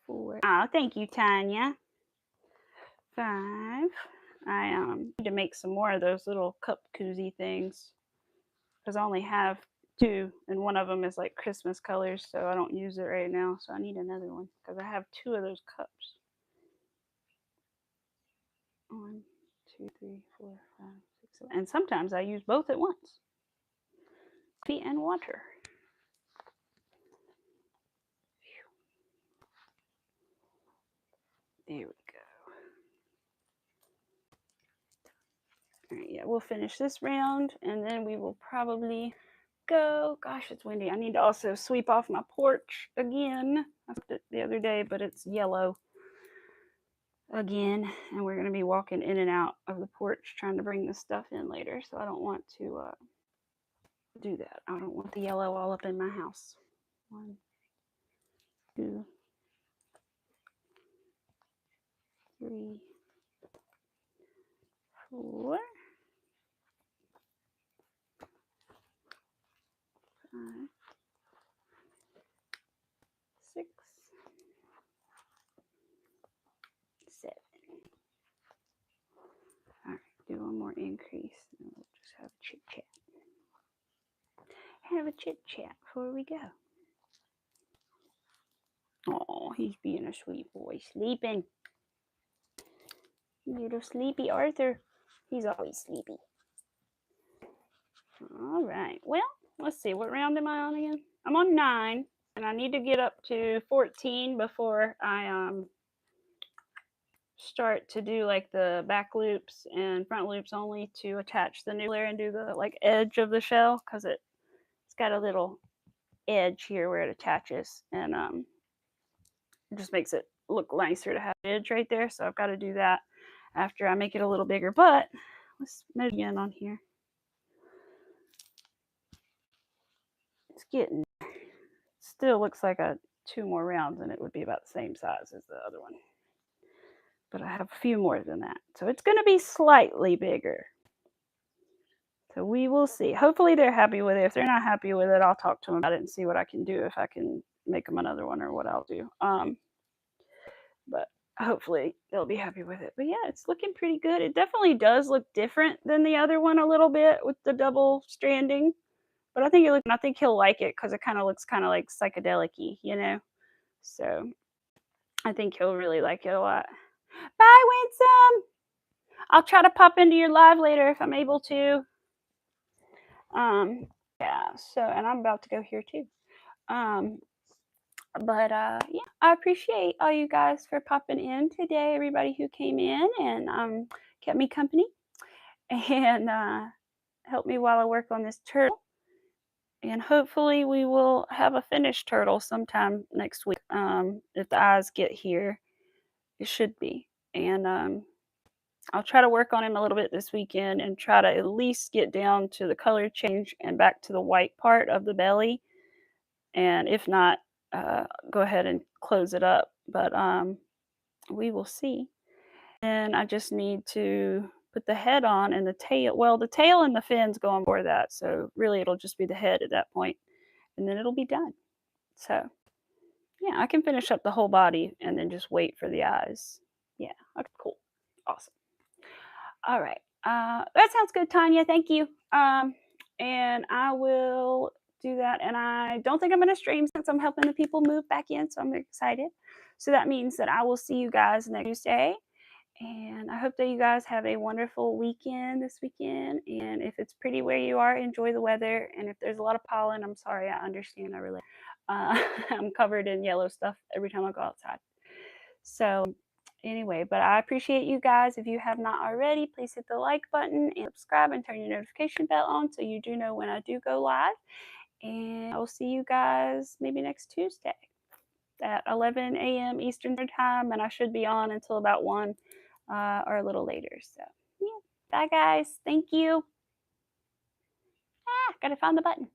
4. Oh, thank you, Tanya. 5. I need to make some more of those little cup koozie things because I only have 2, and one of them is like Christmas colors, so I don't use it right now. So I need another one because I have 2 of those cups. 1, 2, 3, 4, 5, 6, 7. And sometimes I use both at once. Coffee and water. There we go. All right, yeah, we'll finish this round and then we will probably go. Gosh, it's windy. I need to also sweep off my porch again. I did it the other day, but it's yellow again, and we're going to be walking in and out of the porch trying to bring this stuff in later, so I don't want to do that. I don't want the yellow all up in my house. 1, 2, 3, 4, 5, 6, 7. All right, do one more increase, and we'll just have a chit chat. Have a chit chat before we go. Oh, he's being a sweet boy, sleeping. Little sleepy Arthur. He's always sleepy. All right. Well, let's see. What round am I on again? I'm on 9, and I need to get up to 14 before I start to do like the back loops and front loops only to attach the new layer and do the like edge of the shell, because it's got a little edge here where it attaches, and it just makes it look nicer to have an edge right there. So I've got to do that after I make it a little bigger. But let's measure again on here. It's getting, still looks like 2 more rounds and it would be about the same size as the other one, but I have a few more than that, so it's going to be slightly bigger. So we will see. Hopefully they're happy with it. If they're not happy with it, I'll talk to them about it and see what I can do, if I can make them another one or what I'll do. But hopefully they'll be happy with it. But yeah, it's looking pretty good. It definitely does look different than the other one a little bit with the double stranding. But I think he'll like it because it kind of looks kind of like psychedelic-y, you know? So I think he'll really like it a lot. Bye, Winsome! I'll try to pop into your live later if I'm able to. Yeah, so, and I'm about to go here too. But yeah, I appreciate all you guys for popping in today, everybody who came in and kept me company and helped me while I work on this turtle. And hopefully we will have a finished turtle sometime next week. If the eyes get here, it should be. And I'll try to work on him a little bit this weekend and try to at least get down to the color change and back to the white part of the belly. And if not, go ahead and close it up. But we will see. And I just need to put the head on and the tail. Well, the tail and the fins go on board that. So really it'll just be the head at that point. And then it'll be done. So yeah, I can finish up the whole body and then just wait for the eyes. Yeah, okay, cool. Awesome. All right. That sounds good, Tanya. Thank you. And I will do that. And I don't think I'm going to stream since I'm helping the people move back in. So I'm excited. So that means that I will see you guys next Tuesday. And I hope that you guys have a wonderful weekend this weekend. And if it's pretty where you are, enjoy the weather. And if there's a lot of pollen, I'm sorry. I understand. I really, I'm covered in yellow stuff every time I go outside. So anyway, but I appreciate you guys. If you have not already, please hit the like button and subscribe and turn your notification bell on so you do know when I do go live. And I will see you guys maybe next Tuesday at 11 a.m. Eastern Time. And I should be on until about 1 or a little later. So yeah, bye guys. Thank you. Gotta find the button.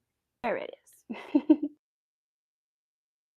There it is.